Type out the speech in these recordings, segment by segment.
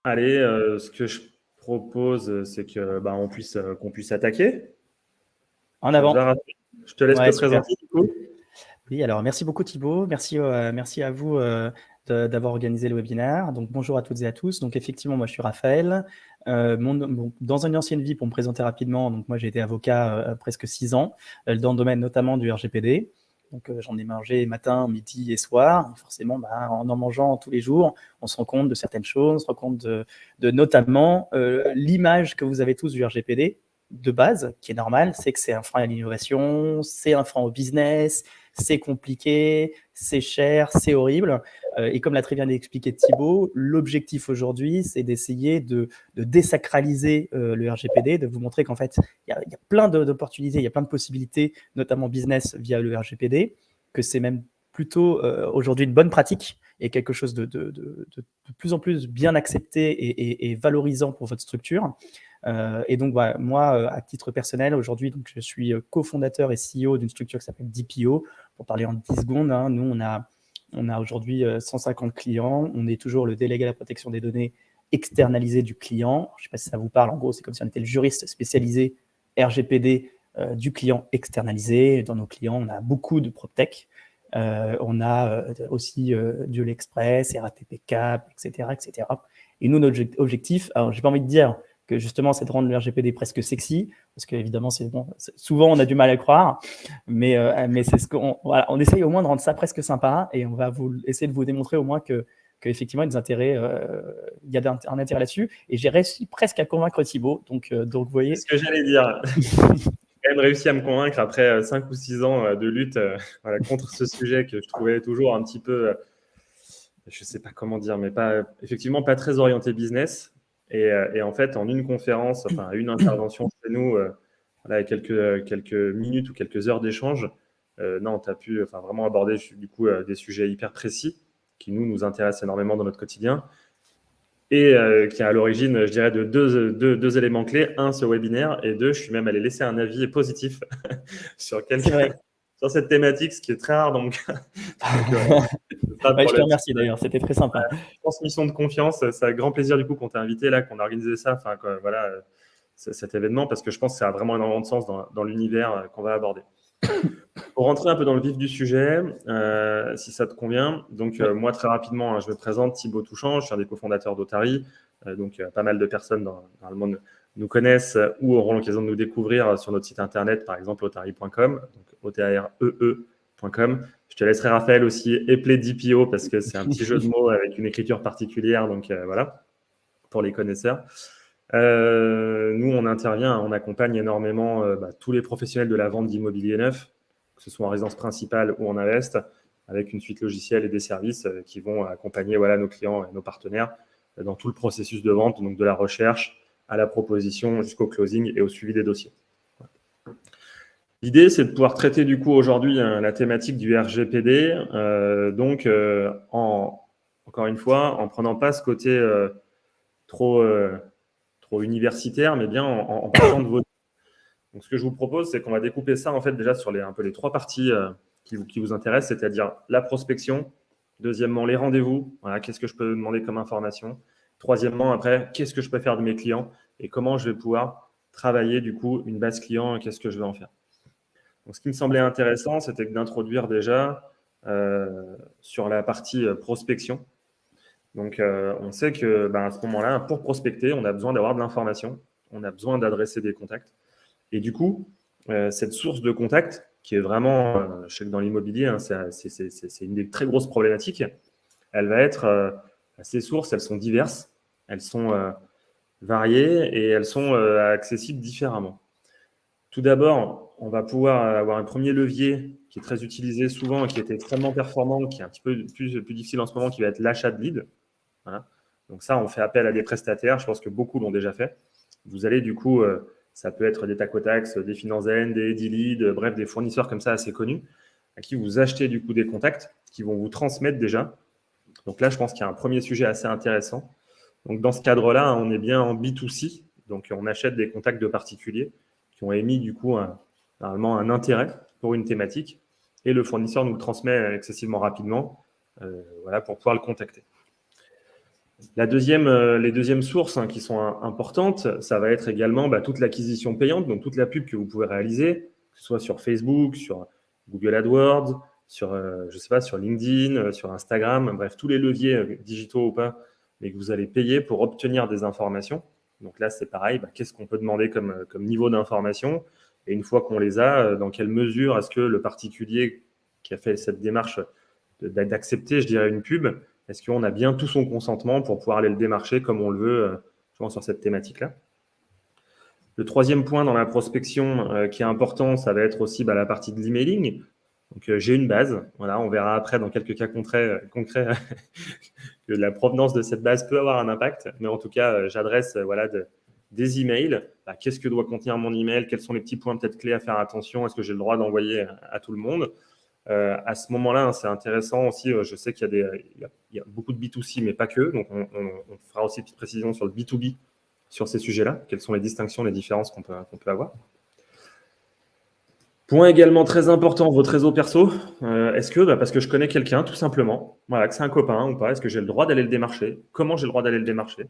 Allez, ce que je propose, c'est que qu'on puisse attaquer. En Ça te avant. va, Raphaël? Je te laisse te Super. présenter du coup. Oui, alors merci beaucoup Thibaut. Merci à vous d'avoir organisé le webinaire. Donc bonjour à toutes et à tous. Donc effectivement, moi je suis Raphaël. Dans une ancienne vie, pour me présenter rapidement, donc moi j'ai été avocat presque 6 ans dans le domaine notamment du RGPD. Donc j'en ai mangé matin, midi et soir. Et forcément, en mangeant tous les jours, on se rend compte de certaines choses, on se rend compte de notamment l'image que vous avez tous du RGPD de base, qui est normale, c'est que c'est un frein à l'innovation, c'est un frein au business, c'est compliqué, c'est cher, c'est horrible. Et comme l'a très bien expliqué Thibaut, l'objectif aujourd'hui, c'est d'essayer de désacraliser le RGPD, de vous montrer qu'en fait, il y a plein d'opportunités, il y a plein de possibilités, notamment business via le RGPD, que c'est même plutôt aujourd'hui une bonne pratique et quelque chose de plus en plus bien accepté et valorisant pour votre structure. Et donc, voilà, moi, à titre personnel, aujourd'hui, donc, je suis cofondateur et CEO d'une structure qui s'appelle DPO. Pour parler en 10 secondes, hein, nous, on a aujourd'hui 150 clients. On est toujours le délégué à la protection des données externalisé du client. Je ne sais pas si ça vous parle. En gros, c'est comme si on était le juriste spécialisé RGPD du client externalisé. Dans nos clients, on a beaucoup de PropTech. On a aussi de l'Express, RATP Cap, etc., etc. Et nous, notre objectif, alors j'ai pas envie de dire que justement, c'est de rendre le RGPD presque sexy, parce qu'évidemment, souvent, on a du mal à le croire, mais c'est ce qu'on voilà, on essaye au moins de rendre ça presque sympa, et on va essayer de vous démontrer au moins qu'effectivement, il y a un intérêt là-dessus, et j'ai réussi presque à convaincre Thibaut, donc vous voyez. C'est ce que j'allais dire. J'ai quand même réussi à me convaincre après 5 ou 6 ans de lutte contre ce sujet que je trouvais toujours un petit peu, je ne sais pas comment dire, mais effectivement pas très orienté business. Et en fait, en une conférence, enfin une intervention chez nous, voilà, quelques minutes ou quelques heures d'échange, non, tu as pu vraiment aborder du coup des sujets hyper précis qui nous intéressent énormément dans notre quotidien et qui est à l'origine, je dirais, de deux éléments clés. Un, ce webinaire, et deux, je suis même allé laisser un avis positif sur cette thématique, ce qui est très rare. Donc, je te remercie d'ailleurs, c'était très sympa. Transmission de confiance, ça a grand plaisir du coup qu'on t'ait invité là, qu'on a organisé ça, voilà, cet événement, parce que je pense que ça a vraiment énormément de sens dans l'univers qu'on va aborder. Pour rentrer un peu dans le vif du sujet, si ça te convient, donc moi très rapidement, je me présente, Thibaut Touchant, je suis un des cofondateurs d'Otari, donc pas mal de personnes dans le monde nous connaissent ou auront l'occasion de nous découvrir sur notre site internet, par exemple otari.com, donc otaree.com. Je te laisserai Raphaël aussi épeler DPO parce que c'est un petit jeu de mots avec une écriture particulière, donc voilà, pour les connaisseurs. Nous, on intervient, on accompagne énormément tous les professionnels de la vente d'immobilier neuf, que ce soit en résidence principale ou en invest, avec une suite logicielle et des services qui vont accompagner nos clients et nos partenaires dans tout le processus de vente, donc de la recherche à la proposition jusqu'au closing et au suivi des dossiers. L'idée, c'est de pouvoir traiter du coup aujourd'hui la thématique du RGPD, encore une fois, en prenant pas ce côté trop universitaire, mais bien en partant de vos... Donc, ce que je vous propose, c'est qu'on va découper ça en fait déjà sur un peu les 3 parties qui vous intéressent, c'est-à-dire la prospection. Deuxièmement, les rendez-vous. Voilà, qu'est-ce que je peux demander comme information. Troisièmement, après, qu'est-ce que je peux faire de mes clients et comment je vais pouvoir travailler du coup une base client et qu'est-ce que je vais en faire. Donc, ce qui me semblait intéressant, c'était d'introduire déjà sur la partie prospection. Donc, on sait que à ce moment-là, pour prospecter, on a besoin d'avoir de l'information, on a besoin d'adresser des contacts. Et du coup, cette source de contact, qui est vraiment, je sais que dans l'immobilier, hein, c'est une des très grosses problématiques, elle va être, ces sources, elles sont diverses, elles sont variées et elles sont accessibles différemment. Tout d'abord, on va pouvoir avoir un premier levier qui est très utilisé souvent, qui est extrêmement performant, qui est un petit peu plus difficile en ce moment, qui va être l'achat de leads. Voilà. Donc ça, on fait appel à des prestataires. Je pense que beaucoup l'ont déjà fait. Vous allez du coup, ça peut être des Tacotax, des Finanzen, des Edlead, bref, des fournisseurs comme ça assez connus, à qui vous achetez du coup des contacts qui vont vous transmettre déjà. Donc là, je pense qu'il y a un premier sujet assez intéressant. Donc dans ce cadre-là, on est bien en B2C. Donc on achète des contacts de particuliers qui ont émis du coup normalement un intérêt pour une thématique et le fournisseur nous le transmet excessivement rapidement pour pouvoir le contacter. Les deuxièmes sources qui sont importantes, ça va être également toute l'acquisition payante, donc toute la pub que vous pouvez réaliser, que ce soit sur Facebook, sur Google AdWords, sur, je sais pas, sur LinkedIn, sur Instagram, bref, tous les leviers digitaux ou pas, mais que vous allez payer pour obtenir des informations. Donc là, c'est pareil, qu'est-ce qu'on peut demander comme niveau d'information? Et une fois qu'on les a, dans quelle mesure est-ce que le particulier qui a fait cette démarche d'accepter, je dirais, une pub, est-ce qu'on a bien tout son consentement pour pouvoir aller le démarcher comme on le veut sur cette thématique-là? Le troisième point dans la prospection qui est important, ça va être aussi la partie de l'emailing. Donc, j'ai une base. Voilà, on verra après dans quelques cas concrets que la provenance de cette base peut avoir un impact. Mais en tout cas, j'adresse des emails. Qu'est-ce que doit contenir mon email? Quels sont les petits points peut-être clés à faire attention? Est-ce que j'ai le droit d'envoyer à tout le monde? À ce moment-là, c'est intéressant aussi. Je sais qu'il y a beaucoup de B2C, mais pas que. Donc, on fera aussi une petite précision sur le B2B sur ces sujets-là. Quelles sont les distinctions, les différences qu'on peut avoir? Point également très important, votre réseau perso. Est-ce que, parce que je connais quelqu'un, tout simplement, que c'est un copain ou pas, est-ce que j'ai le droit d'aller le démarcher? Comment j'ai le droit d'aller le démarcher?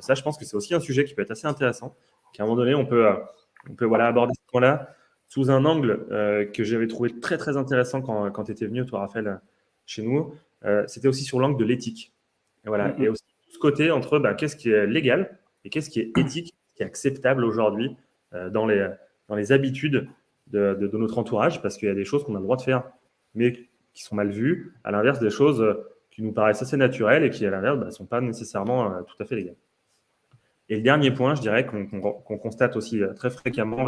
Ça, je pense que c'est aussi un sujet qui peut être assez intéressant, qu'à un moment donné, on peut aborder ce point-là sous un angle que j'avais trouvé très, très intéressant quand tu étais venu, toi, Raphaël, chez nous. C'était aussi sur l'angle de l'éthique. Et aussi ce côté entre qu'est-ce qui est légal et qu'est-ce qui est éthique, qui est acceptable aujourd'hui dans les habitudes de notre entourage, parce qu'il y a des choses qu'on a le droit de faire, mais qui sont mal vues, à l'inverse des choses qui nous paraissent assez naturelles et qui, à l'inverse, ne sont pas nécessairement tout à fait légales. Et le dernier point, je dirais, qu'on constate aussi très fréquemment,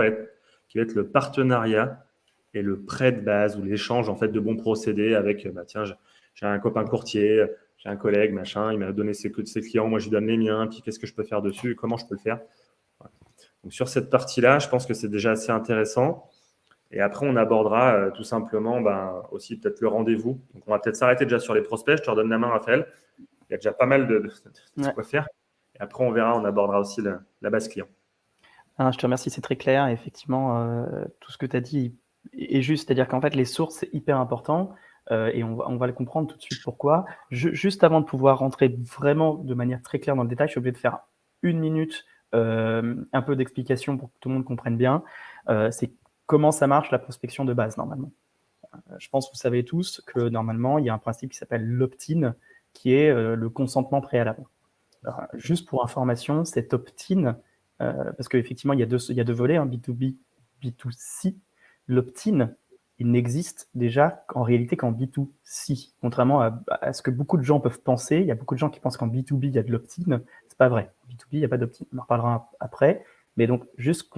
qui va être le partenariat et le prêt de base ou l'échange en fait de bons procédés avec, tiens, j'ai un copain courtier, j'ai un collègue, machin, il m'a donné ses clients, moi je lui donne les miens, puis qu'est-ce que je peux faire dessus, comment je peux le faire. Voilà. Donc sur cette partie-là, je pense que c'est déjà assez intéressant. Et après, on abordera tout simplement aussi peut-être le rendez-vous. Donc, on va peut-être s'arrêter déjà sur les prospects. Je te redonne la main, Raphaël. Il y a déjà pas mal de quoi faire. Et après, on verra, on abordera aussi la base client. Je te remercie, c'est très clair. Et effectivement, tout ce que tu as dit est juste. C'est-à-dire qu'en fait, les sources, c'est hyper important. Et on va le comprendre tout de suite pourquoi. Juste avant de pouvoir rentrer vraiment de manière très claire dans le détail, je suis obligé de faire 1 minute, un peu d'explication pour que tout le monde comprenne bien. C'est comment ça marche la prospection de base normalement. Je pense que vous savez tous que normalement, il y a un principe qui s'appelle l'opt-in, qui est le consentement préalable. Alors, juste pour information, cet opt-in, parce qu'effectivement, il y a deux volets, B2B, B2C. L'opt-in, il n'existe déjà en réalité qu'en B2C. Contrairement à ce que beaucoup de gens peuvent penser, il y a beaucoup de gens qui pensent qu'en B2B, il y a de l'opt-in. C'est pas vrai. En B2B, il n'y a pas d'opt-in. On en reparlera après. Mais donc, juste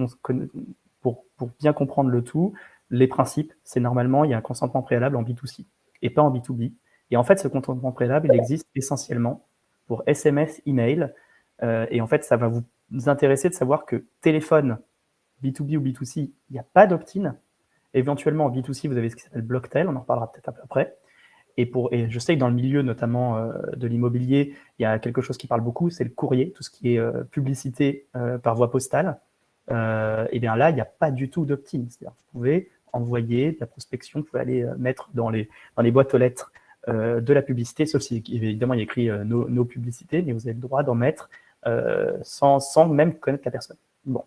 pour bien comprendre le tout, les principes, c'est normalement, il y a un consentement préalable en B2C et pas en B2B. Et en fait, ce consentement préalable, il existe essentiellement pour SMS, email. Et en fait, ça va vous intéresser de savoir que téléphone, B2B ou B2C, il n'y a pas d'opt-in. Éventuellement, en B2C, vous avez ce qui s'appelle Blocktel, on en reparlera peut-être un peu après. Et je sais que dans le milieu, notamment de l'immobilier, il y a quelque chose qui parle beaucoup, c'est le courrier, tout ce qui est publicité par voie postale. Et bien là, il n'y a pas du tout d'opt-in. C'est-à-dire que vous pouvez envoyer de la prospection, vous pouvez aller mettre dans les boîtes aux lettres de la publicité, sauf si évidemment il y a écrit nos publicités, mais vous avez le droit d'en mettre sans même connaître la personne. Bon.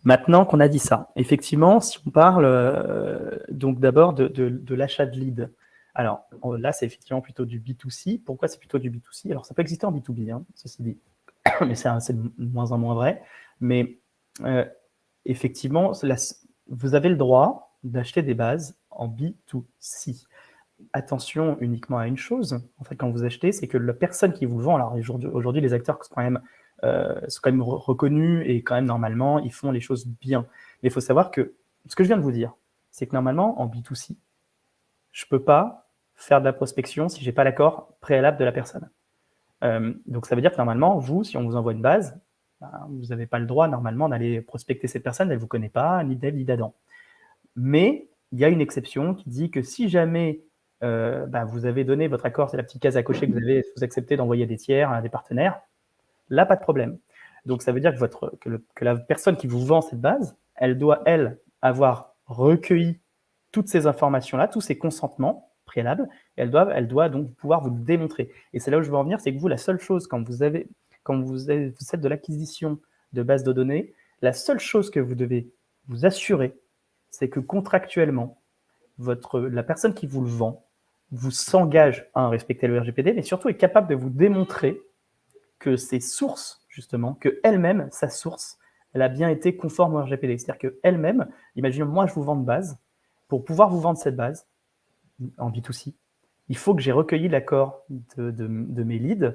Maintenant qu'on a dit ça, effectivement, si on parle donc d'abord de l'achat de lead. Alors là, c'est effectivement plutôt du B2C. Pourquoi c'est plutôt du B2C? Alors ça peut exister en B2B, ceci dit, mais c'est de moins en moins vrai. Mais effectivement, vous avez le droit d'acheter des bases en B2C. Attention uniquement à une chose, en fait, quand vous achetez, c'est que la personne qui vous vend, alors aujourd'hui les acteurs sont quand même reconnus et quand même normalement, ils font les choses bien. Mais il faut savoir que ce que je viens de vous dire, c'est que normalement, en B2C, je ne peux pas faire de la prospection si je n'ai pas l'accord préalable de la personne. Donc ça veut dire que normalement, vous, si on vous envoie une base, vous n'avez pas le droit normalement d'aller prospecter cette personne, elle ne vous connaît pas, ni d'Ève, ni d'Adam. Mais il y a une exception qui dit que si jamais vous avez donné votre accord, c'est la petite case à cocher que vous acceptez d'envoyer des tiers à des partenaires, là, pas de problème. Donc ça veut dire que la personne qui vous vend cette base, elle doit, elle, avoir recueilli toutes ces informations-là, tous ces consentements préalables, elle doit donc pouvoir vous le démontrer. Et c'est là où je veux en venir, c'est que vous, la seule chose, quand vous faites de l'acquisition de bases de données, la seule chose que vous devez vous assurer, c'est que contractuellement, la personne qui vous le vend vous s'engage à respecter le RGPD, mais surtout est capable de vous démontrer que ses sources, justement, qu'elle-même, sa source, elle a bien été conforme au RGPD. C'est-à-dire qu'elle-même, imaginons, moi, je vous vends une base. Pour pouvoir vous vendre cette base, en B2C, il faut que j'ai recueilli l'accord de mes leads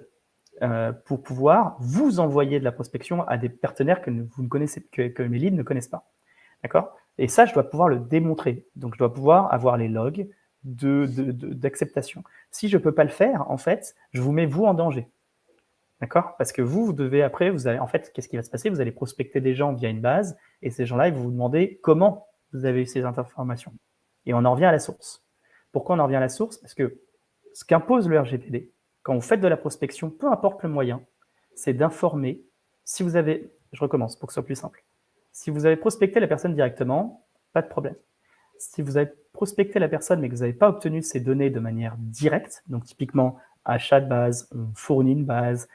pour pouvoir vous envoyer de la prospection à des partenaires que vous ne connaissez, que mes leads ne connaissent pas. D'accord? Et ça, je dois pouvoir le démontrer. Donc, je dois pouvoir avoir les logs d'acceptation. Si je ne peux pas le faire, en fait, je vous mets vous en danger. D'accord? Parce que vous devez après, en fait, qu'est-ce qui va se passer? Vous allez prospecter des gens via une base, et ces gens-là, ils vont vous demander comment vous avez eu ces informations. Et on en revient à la source. Pourquoi on en revient à la source? Parce que ce qu'impose le RGPD, quand vous faites de la prospection, peu importe le moyen, c'est d'informer, je recommence pour que ce soit plus simple. Si vous avez prospecté la personne directement, pas de problème. Si vous avez prospecté la personne mais que vous n'avez pas obtenu ces données de manière directe, donc typiquement achat de base, on fournit une base,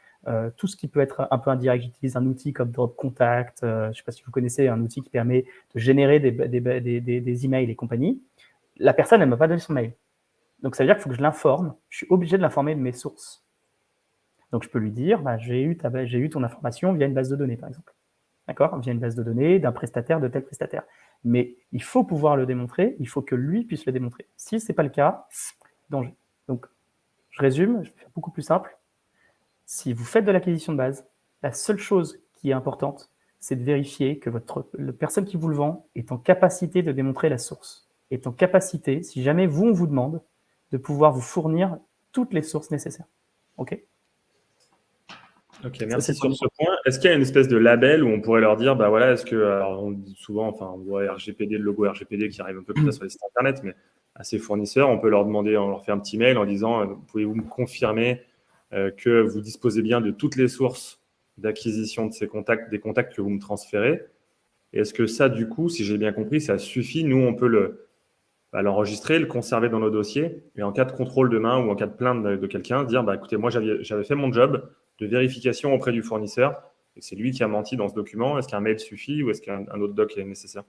tout ce qui peut être un peu indirect, j'utilise un outil comme Drop Contact, je ne sais pas si vous connaissez, un outil qui permet de générer des emails et compagnie. La personne, elle ne m'a pas donné son mail. Donc ça veut dire qu'il faut que je l'informe, je suis obligé de l'informer de mes sources. Donc je peux lui dire, j'ai eu ton information via une base de données, par exemple. D'accord? Via une base de données d'un prestataire, de tel prestataire. Mais il faut pouvoir le démontrer, il faut que lui puisse le démontrer. Si ce n'est pas le cas, danger. Donc, je résume, je vais faire beaucoup plus simple. Si vous faites de l'acquisition de base, la seule chose qui est importante, c'est de vérifier que la personne qui vous le vend est en capacité de démontrer la source, est en capacité, si jamais on vous demande, de pouvoir vous fournir toutes les sources nécessaires. OK? Ok, merci sur ce point. Est-ce qu'il y a une espèce de label où on pourrait leur dire, bah voilà, est-ce que, alors on dit souvent, enfin, on voit RGPD, le logo RGPD qui arrive un peu plus tard sur les sites internet, mais à ces fournisseurs, on peut leur demander, on leur fait un petit mail en disant, pouvez-vous me confirmer que vous disposez bien de toutes les sources d'acquisition de ces contacts, des contacts que vous me transférez? Et est-ce que ça, du coup, si j'ai bien compris, ça suffit? Nous, on peut l'enregistrer, le conserver dans nos dossiers, et en cas de contrôle demain ou en cas de plainte de quelqu'un, dire, bah écoutez, moi j'avais fait mon job de vérification auprès du fournisseur, et c'est lui qui a menti dans ce document. Est-ce qu'un mail suffit ou est-ce qu'un autre doc est nécessaire?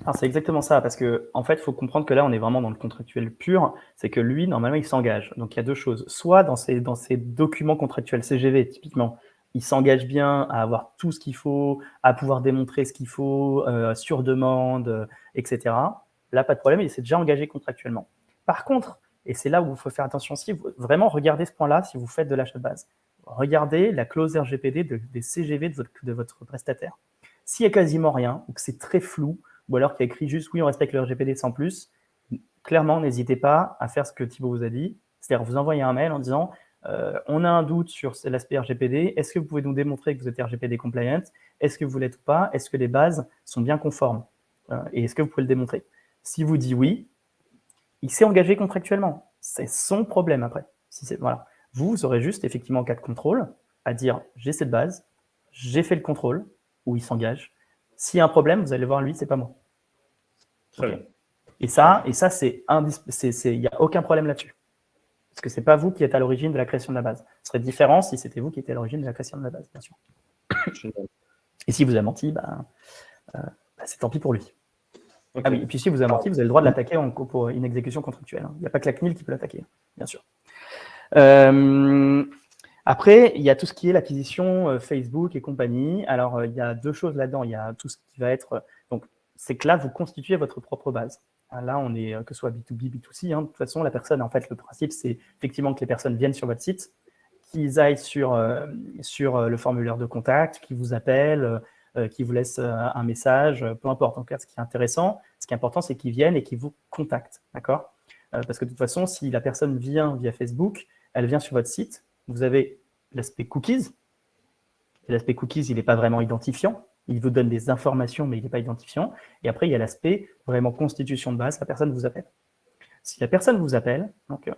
Alors c'est exactement ça, parce que en fait, il faut comprendre que là, on est vraiment dans le contractuel pur. C'est que lui, normalement, il s'engage. Donc il y a deux choses. Soit dans ces documents contractuels CGV, typiquement, il s'engage bien à avoir tout ce qu'il faut, à pouvoir démontrer ce qu'il faut, sur demande, etc. Là, pas de problème, il s'est déjà engagé contractuellement. Par contre, et c'est là où il faut faire attention, si vous vraiment regardez ce point-là, si vous faites de l'achat de base, regardez la clause RGPD des CGV de votre prestataire. S'il y a quasiment rien, ou que c'est très flou, ou alors qu'il y a écrit juste « oui, on respecte le RGPD sans plus », clairement, n'hésitez pas à faire ce que Thibaut vous a dit, c'est-à-dire vous envoyer un mail en disant on a un doute sur l'aspect RGPD, est-ce que vous pouvez nous démontrer que vous êtes RGPD compliant? Est-ce que vous l'êtes ou pas? Est-ce que les bases sont bien conformes? Et est-ce que vous pouvez le démontrer? Si vous dites oui, il s'est engagé contractuellement. C'est son problème après. Voilà. Vous aurez juste, effectivement, en cas de contrôle, à dire j'ai cette base, j'ai fait le contrôle, où il s'engage. S'il y a un problème, vous allez voir lui, c'est pas moi. Très bien. Et ça, il n'y a aucun problème là-dessus. Parce que ce n'est pas vous qui êtes à l'origine de la création de la base. Ce serait différent si c'était vous qui étiez à l'origine de la création de la base, bien sûr. Et si vous avez menti, c'est tant pis pour lui. Okay. Ah oui, et puis si vous avez menti, vous avez le droit de l'attaquer pour une exécution contractuelle. Il n'y a pas que la CNIL qui peut l'attaquer, bien sûr. Après, il y a tout ce qui est l'acquisition Facebook et compagnie. Alors, il y a deux choses là-dedans. Il y a tout ce qui va être... Donc, c'est que là, vous constituez votre propre base. Là, on est, que ce soit B2B, B2C, de toute façon, la personne, en fait, le principe, c'est effectivement que les personnes viennent sur votre site, qu'ils aillent sur le formulaire de contact, qu'ils vous appellent, qu'ils vous laissent un message, peu importe. En tout cas, ce qui est intéressant, ce qui est important, c'est qu'ils viennent et qu'ils vous contactent, d'accord? Parce que de toute façon, si la personne vient via Facebook, elle vient sur votre site, vous avez l'aspect cookies. L'aspect cookies, il n'est pas vraiment identifiant. Il vous donne des informations, mais il n'est pas identifiant. Et après, il y a l'aspect vraiment constitution de base, la personne vous appelle. Si la personne vous appelle, donc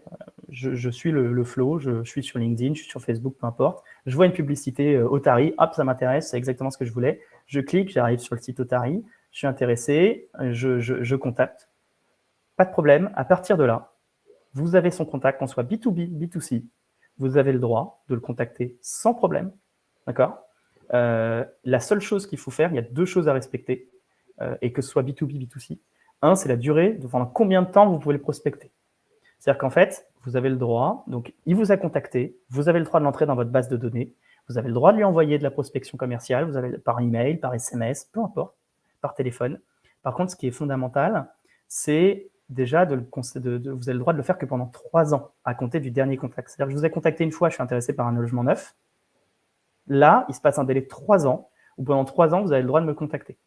je suis le flow, je suis sur LinkedIn, je suis sur Facebook, peu importe, je vois une publicité Otari, hop, ça m'intéresse, c'est exactement ce que je voulais. Je clique, j'arrive sur le site Otari, je suis intéressé, je contacte. Pas de problème, à partir de là, vous avez son contact, qu'on soit B2B, B2C, vous avez le droit de le contacter sans problème, d'accord? La seule chose qu'il faut faire, il y a 2 choses à respecter, et que ce soit B2B, B2C. Un, c'est la durée, pendant combien de temps vous pouvez le prospecter. C'est-à-dire qu'en fait, vous avez le droit, donc il vous a contacté, vous avez le droit de l'entrer dans votre base de données, vous avez le droit de lui envoyer de la prospection commerciale, vous avez par email, par SMS, peu importe, par téléphone. Par contre, ce qui est fondamental, c'est déjà vous avez le droit de le faire que pendant 3 ans, à compter du dernier contact. C'est-à-dire que je vous ai contacté une fois, je suis intéressé par un logement neuf. Là, il se passe un délai de 3 ans, où pendant 3 ans, vous avez le droit de me contacter.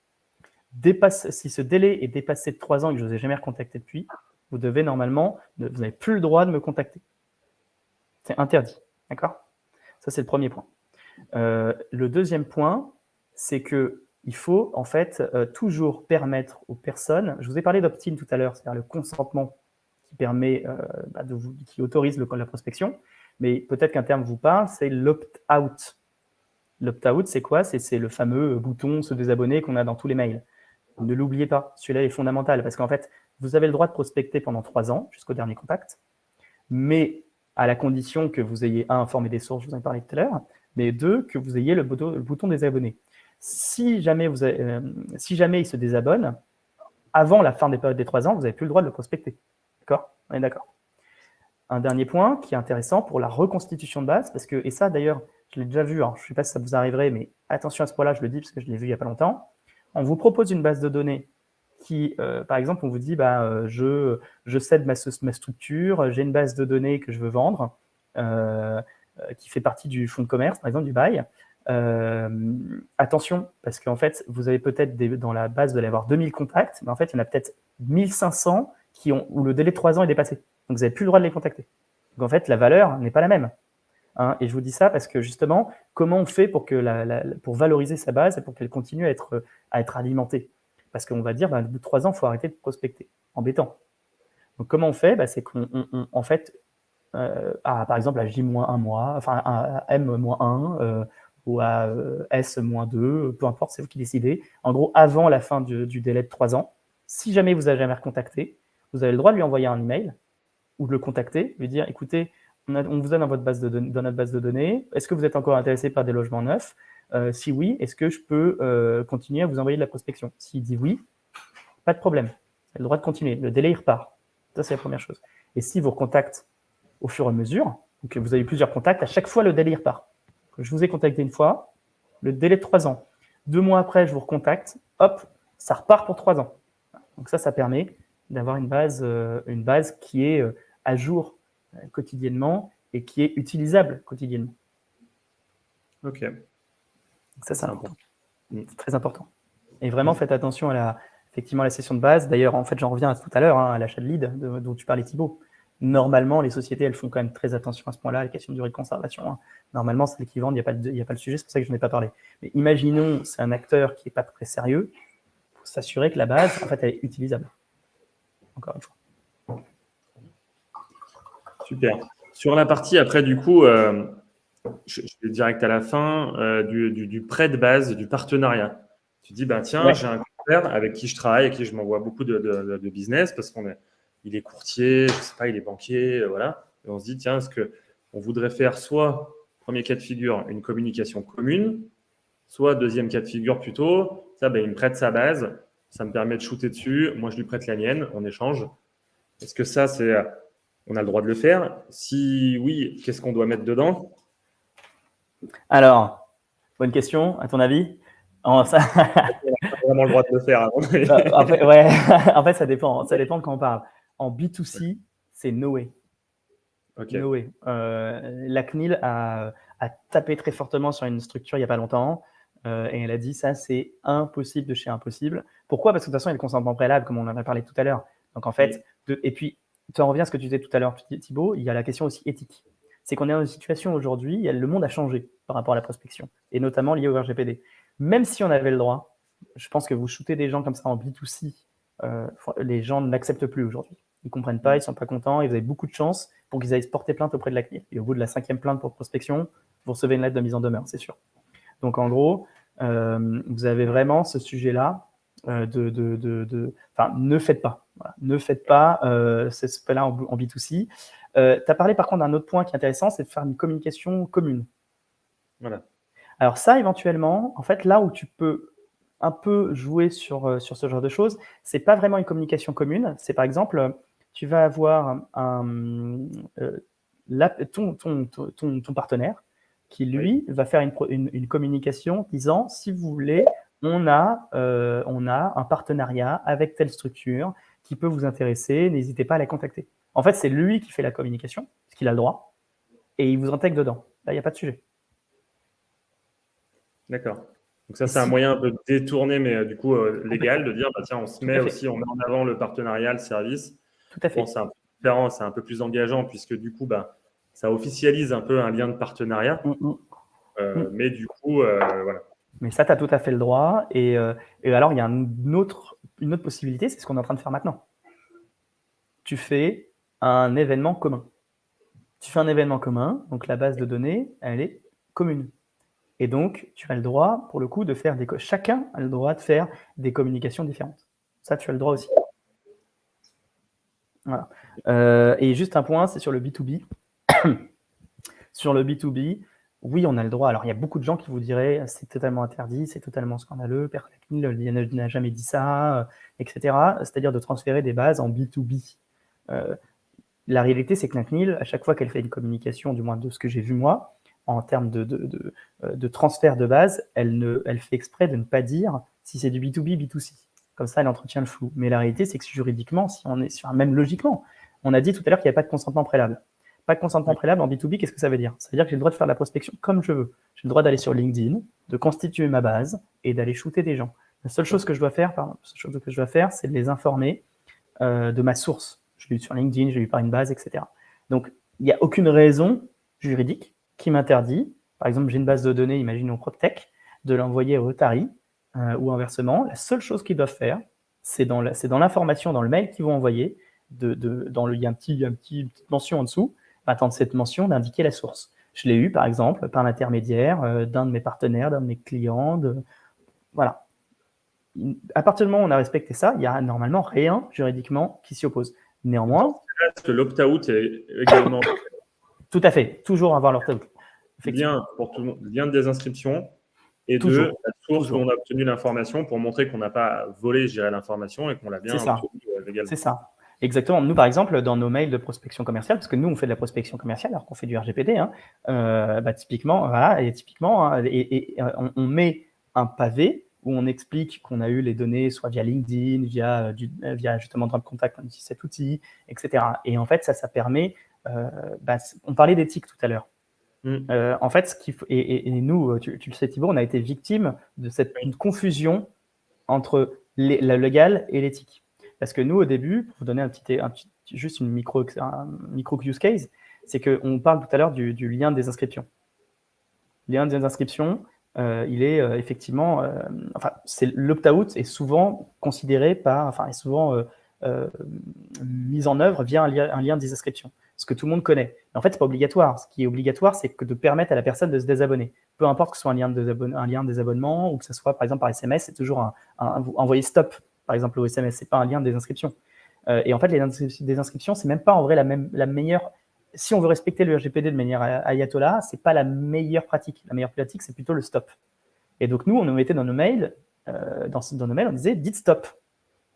Si ce délai est dépassé de 3 ans et que je ne vous ai jamais recontacté depuis, vous n'avez plus le droit de me contacter. C'est interdit, d'accord? Ça, c'est le premier point. Le deuxième point, c'est qu'il faut en fait toujours permettre aux personnes, je vous ai parlé d'opt-in tout à l'heure, c'est-à-dire le consentement qui permet, qui autorise la prospection, mais peut-être qu'un terme vous parle, c'est l'opt-out. L'opt-out, c'est quoi? C'est le fameux bouton se désabonner qu'on a dans tous les mails. Ne l'oubliez pas, celui-là est fondamental parce qu'en fait, vous avez le droit de prospecter pendant 3 ans jusqu'au dernier contact, mais à la condition que vous ayez, informé des sources, je vous en ai parlé tout à l'heure, mais 2, que vous ayez le bouton désabonner. Si jamais il se désabonne, avant la fin des périodes des 3 ans, vous n'avez plus le droit de le prospecter. D'accord? On est d'accord. Un dernier point qui est intéressant pour la reconstitution de base, parce que, et ça d'ailleurs, je l'ai déjà vu, alors je ne sais pas si ça vous arriverait, mais attention à ce point-là, je le dis parce que je l'ai vu il n'y a pas longtemps. On vous propose une base de données qui, par exemple, on vous dit, je cède ma structure, j'ai une base de données que je veux vendre, qui fait partie du fonds de commerce, par exemple, du bail. Attention, parce qu'en fait, vous avez peut-être dans la base, vous allez avoir 2000 contacts, mais en fait, il y en a peut-être 1500 où le délai de 3 ans est dépassé. Donc, vous n'avez plus le droit de les contacter. Donc, en fait, la valeur n'est pas la même. Hein, et je vous dis ça parce que justement, comment on fait pour valoriser sa base et pour qu'elle continue à être alimentée? Parce qu'on va dire, au bout de 3 ans, il faut arrêter de prospecter. Embêtant. Donc, comment on fait? C'est en fait, par exemple, à J-1 mois, enfin à M-1, ou à S-2, peu importe, c'est vous qui décidez. En gros, avant la fin du délai de 3 ans, si jamais vous n'avez jamais recontacté, vous avez le droit de lui envoyer un email ou de le contacter, lui dire, écoutez, on vous a dans notre base de données. Est-ce que vous êtes encore intéressé par des logements neufs? Si oui, est-ce que je peux continuer à vous envoyer de la prospection? S'il dit oui, pas de problème. Vous avez le droit de continuer. Le délai, il repart. Ça, c'est la première chose. Et si vous recontactez au fur et à mesure, donc vous avez plusieurs contacts, à chaque fois, le délai repart. Je vous ai contacté une fois, le délai de 3 ans. 2 mois après, je vous recontacte, hop, ça repart pour 3 ans. Donc ça permet d'avoir une base qui est à jour quotidiennement et qui est utilisable quotidiennement. Ok. Donc ça, c'est important. C'est très important. Et vraiment, faites attention effectivement à la session de base. D'ailleurs, en fait, j'en reviens à tout à l'heure, à l'achat de lead dont tu parlais, Thibaut. Normalement, les sociétés, elles font quand même très attention à ce point-là, les questions de durée de conservation. Normalement, c'est qui vendent, il n'y a pas le sujet, c'est pour ça que je n'en ai pas parlé. Mais imaginons, c'est un acteur qui n'est pas très sérieux, il faut s'assurer que la base, en fait, elle est utilisable. Encore une fois. Super. Sur la partie, après, du coup, je vais direct à la fin, du prêt de base, du partenariat. Tu dis, tiens, ouais, j'ai un confrère avec qui je travaille, avec qui je m'envoie beaucoup de business parce il est courtier, je ne sais pas, il est banquier, voilà. Et on se dit, tiens, est-ce qu'on voudrait faire soit, premier cas de figure, une communication commune, soit deuxième cas de figure plutôt, ça, il me prête sa base, ça me permet de shooter dessus, moi je lui prête la mienne, on échange. Est-ce que ça, on a le droit de le faire? Si oui, qu'est-ce qu'on doit mettre dedans? Alors, bonne question, à ton avis? On n'a pas vraiment le droit de le faire. En fait, ça dépend de quand on parle. En B2C, c'est no way. Okay. No way. La CNIL a tapé très fortement sur une structure il n'y a pas longtemps et elle a dit ça, c'est impossible de chez impossible. Pourquoi? Parce que de toute façon, il y a le consentement préalable, comme on en a parlé tout à l'heure. Donc en fait, et puis, tu en reviens à ce que tu disais tout à l'heure, Thibaut, il y a la question aussi éthique. C'est qu'on est dans une situation aujourd'hui, le monde a changé par rapport à la prospection, et notamment lié au RGPD. Même si on avait le droit, je pense que vous shootez des gens comme ça en B2C, les gens ne l'acceptent plus aujourd'hui. Ils ne comprennent pas, ils ne sont pas contents, et vous avez beaucoup de chance pour qu'ils aillent se porter plainte auprès de la CNIL. Et au bout de la 5e plainte pour prospection, vous recevez une lettre de mise en demeure, c'est sûr. Donc en gros, vous avez vraiment ce sujet-là ne faites pas. Voilà. Ne faites pas ce là en B2C. Tu as parlé par contre d'un autre point qui est intéressant, c'est de faire une communication commune. Voilà. Alors ça, éventuellement, en fait, là où tu peux un peu jouer sur ce genre de choses, c'est pas vraiment une communication commune. C'est par exemple, tu vas avoir ton partenaire qui, lui, va faire une communication disant, si vous voulez, on a un partenariat avec telle structure qui peut vous intéresser, n'hésitez pas à la contacter. En fait, c'est lui qui fait la communication, parce qu'il a le droit, et il vous intègre dedans. Là, il n'y a pas de sujet. D'accord. Donc ça, c'est un moyen un peu détourné, mais du coup légal, de dire, bah, tiens, on se met aussi, on met en avant le partenariat, le service. Tout à fait. Bon, c'est un peu différent, c'est un peu plus engageant, puisque du coup, bah, ça officialise un peu un lien de partenariat. Mais du coup, voilà. Mais ça, tu as tout à fait le droit. Et alors, il y a une autre possibilité, c'est ce qu'on est en train de faire maintenant. Tu fais un événement commun. Tu fais un événement commun, donc la base de données, elle est commune. Et donc, tu as le droit, pour le coup, de faire chacun a le droit de faire des communications différentes. Ça, tu as le droit aussi. Voilà. Et juste un point, c'est sur le B2B. Sur le B2B, oui, on a le droit. Alors, il y a beaucoup de gens qui vous diraient c'est totalement interdit, c'est totalement scandaleux, la CNIL n'a jamais dit ça, etc. C'est-à-dire de transférer des bases en B2B. La réalité, c'est que la CNIL, à chaque fois qu'elle fait une communication, du moins de ce que j'ai vu moi, en termes de transfert de base, elle fait exprès de ne pas dire si c'est du B2B, B2C. Comme ça, elle entretient le flou. Mais la réalité, c'est que juridiquement, si on est sur même logiquement, on a dit tout à l'heure qu'il n'y a pas de consentement préalable. Pas de consentement préalable en B2B, qu'est-ce que ça veut dire? Ça veut dire que j'ai le droit de faire de la prospection comme je veux. J'ai le droit d'aller sur LinkedIn, de constituer ma base et d'aller shooter des gens. La seule chose que je dois faire, c'est de les informer de ma source. Je l'ai eu sur LinkedIn, j'ai eu par une base, etc. Donc, il n'y a aucune raison juridique qui m'interdit, par exemple, j'ai une base de données, imaginons PropTech, de l'envoyer au Rotary ou inversement. La seule chose qu'ils doivent faire, c'est dans l'information, dans le mail qu'ils vont envoyer, il y a une petite mention en dessous, attendre cette mention d'indiquer la source. Je l'ai eu, par exemple, par l'intermédiaire d'un de mes partenaires, d'un de mes clients. Voilà. À partir du moment où on a respecté ça, il n'y a normalement rien juridiquement qui s'y oppose. Néanmoins, est-ce que l'opt-out est également tout à fait, toujours avoir l'opt-out. Lien pour tout le monde, lien de désinscription et toujours, de la source où on a obtenu l'information pour montrer qu'on n'a pas volé, je dirais, l'information et qu'on l'a bien obtenue légalement. C'est ça. Exactement. Nous, par exemple, dans nos mails de prospection commerciale, parce que nous, on fait de la prospection commerciale alors qu'on fait du RGPD, typiquement, voilà, et typiquement, on met un pavé où on explique qu'on a eu les données soit via LinkedIn, via justement Drop Contact, on utilise cet outil, etc. Et en fait, ça permet, on parlait d'éthique tout à l'heure. En fait, et nous, tu le sais Thibaut, on a été victime de cette confusion entre le légal et l'éthique. Parce que nous, au début, pour vous donner juste un micro use case, c'est qu'on parle tout à l'heure du lien des inscriptions. Le lien des inscriptions, il est effectivement, l'opt-out est souvent considéré est souvent mis en œuvre via un lien des inscriptions, ce que tout le monde connaît. Mais en fait, c'est pas obligatoire. Ce qui est obligatoire, c'est de permettre à la personne de se désabonner. Peu importe que ce soit un lien de désabonnement ou que ce soit, par exemple, par SMS, c'est toujours vous envoyez stop, par exemple, au SMS, c'est pas un lien des inscriptions. Et en fait, les liens des inscriptions, c'est même pas en vrai la meilleure. Si on veut respecter le RGPD de manière ayatollah, c'est pas la meilleure pratique. La meilleure pratique, c'est plutôt le stop. Et donc, nous, on nous mettait dans nos mails, dans nos mails, on disait dites stop.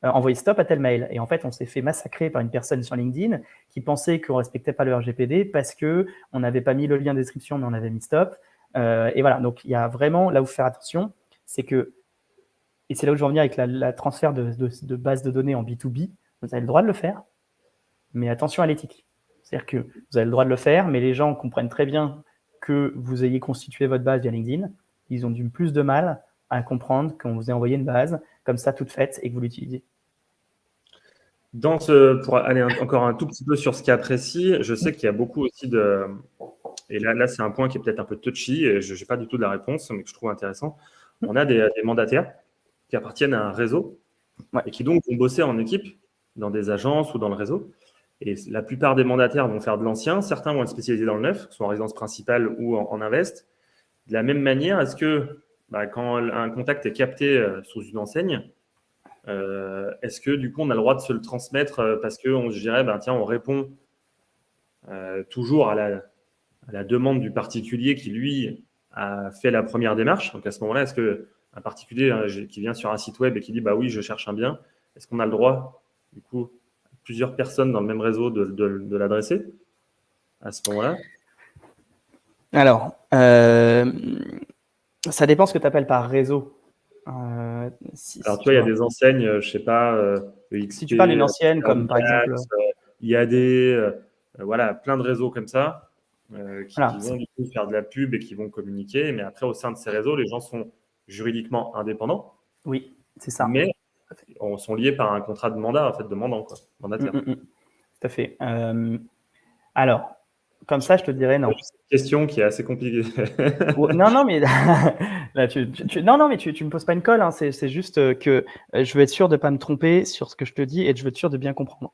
Envoyer stop à tel mail. Et en fait, on s'est fait massacrer par une personne sur LinkedIn qui pensait qu'on ne respectait pas le RGPD parce qu'on n'avait pas mis le lien de description, mais on avait mis stop. Et voilà, donc il y a vraiment là où faire attention, c'est que, et c'est là où je veux en venir avec la transfert de base de données en B2B, vous avez le droit de le faire, mais attention à l'éthique. C'est-à-dire que vous avez le droit de le faire, mais les gens comprennent très bien que vous ayez constitué votre base via LinkedIn. Ils ont du plus de mal à comprendre qu'on vous ait envoyé une base comme ça toute faite et que vous l'utilisez. Pour aller encore un tout petit peu sur ce cas précis, je sais qu'il y a beaucoup aussi de... Et là c'est un point qui est peut-être un peu touchy, et je n'ai pas du tout de la réponse, mais que je trouve intéressant. On a des mandataires qui appartiennent à un réseau et qui donc vont bosser en équipe dans des agences ou dans le réseau. Et la plupart des mandataires vont faire de l'ancien. Certains vont être spécialisés dans le neuf, soit en résidence principale ou en invest. De la même manière, est-ce que quand un contact est capté sous une enseigne, est-ce que du coup on a le droit de se le transmettre parce que je dirais, ben, tiens, on répond toujours à la demande du particulier qui, lui, a fait la première démarche. Donc à ce moment-là, est-ce qu'un particulier qui vient sur un site web et qui dit bah oui, je cherche un bien, est-ce qu'on a le droit, du coup, plusieurs personnes dans le même réseau de l'adresser à ce moment-là? Alors, ça dépend ce que tu appelles par réseau. Alors, tu vois, il y a des enseignes, je ne sais pas, EXP, si tu parles d'une ancienne, comme par exemple IAD, voilà, plein de réseaux comme ça qui voilà, vont du coup faire de la pub et qui vont communiquer. Mais après, au sein de ces réseaux, les gens sont juridiquement indépendants, oui, c'est ça. mais sont liés par un contrat de mandat, en fait, de mandant, quoi, mandataire. Tout à fait. Alors, comme ça, je te dirais non. C'est une question qui est assez compliquée. Non, mais là, non, mais tu me poses pas une colle. Hein. C'est juste que je veux être sûr de pas me tromper sur ce que je te dis et je veux être sûr de bien comprendre.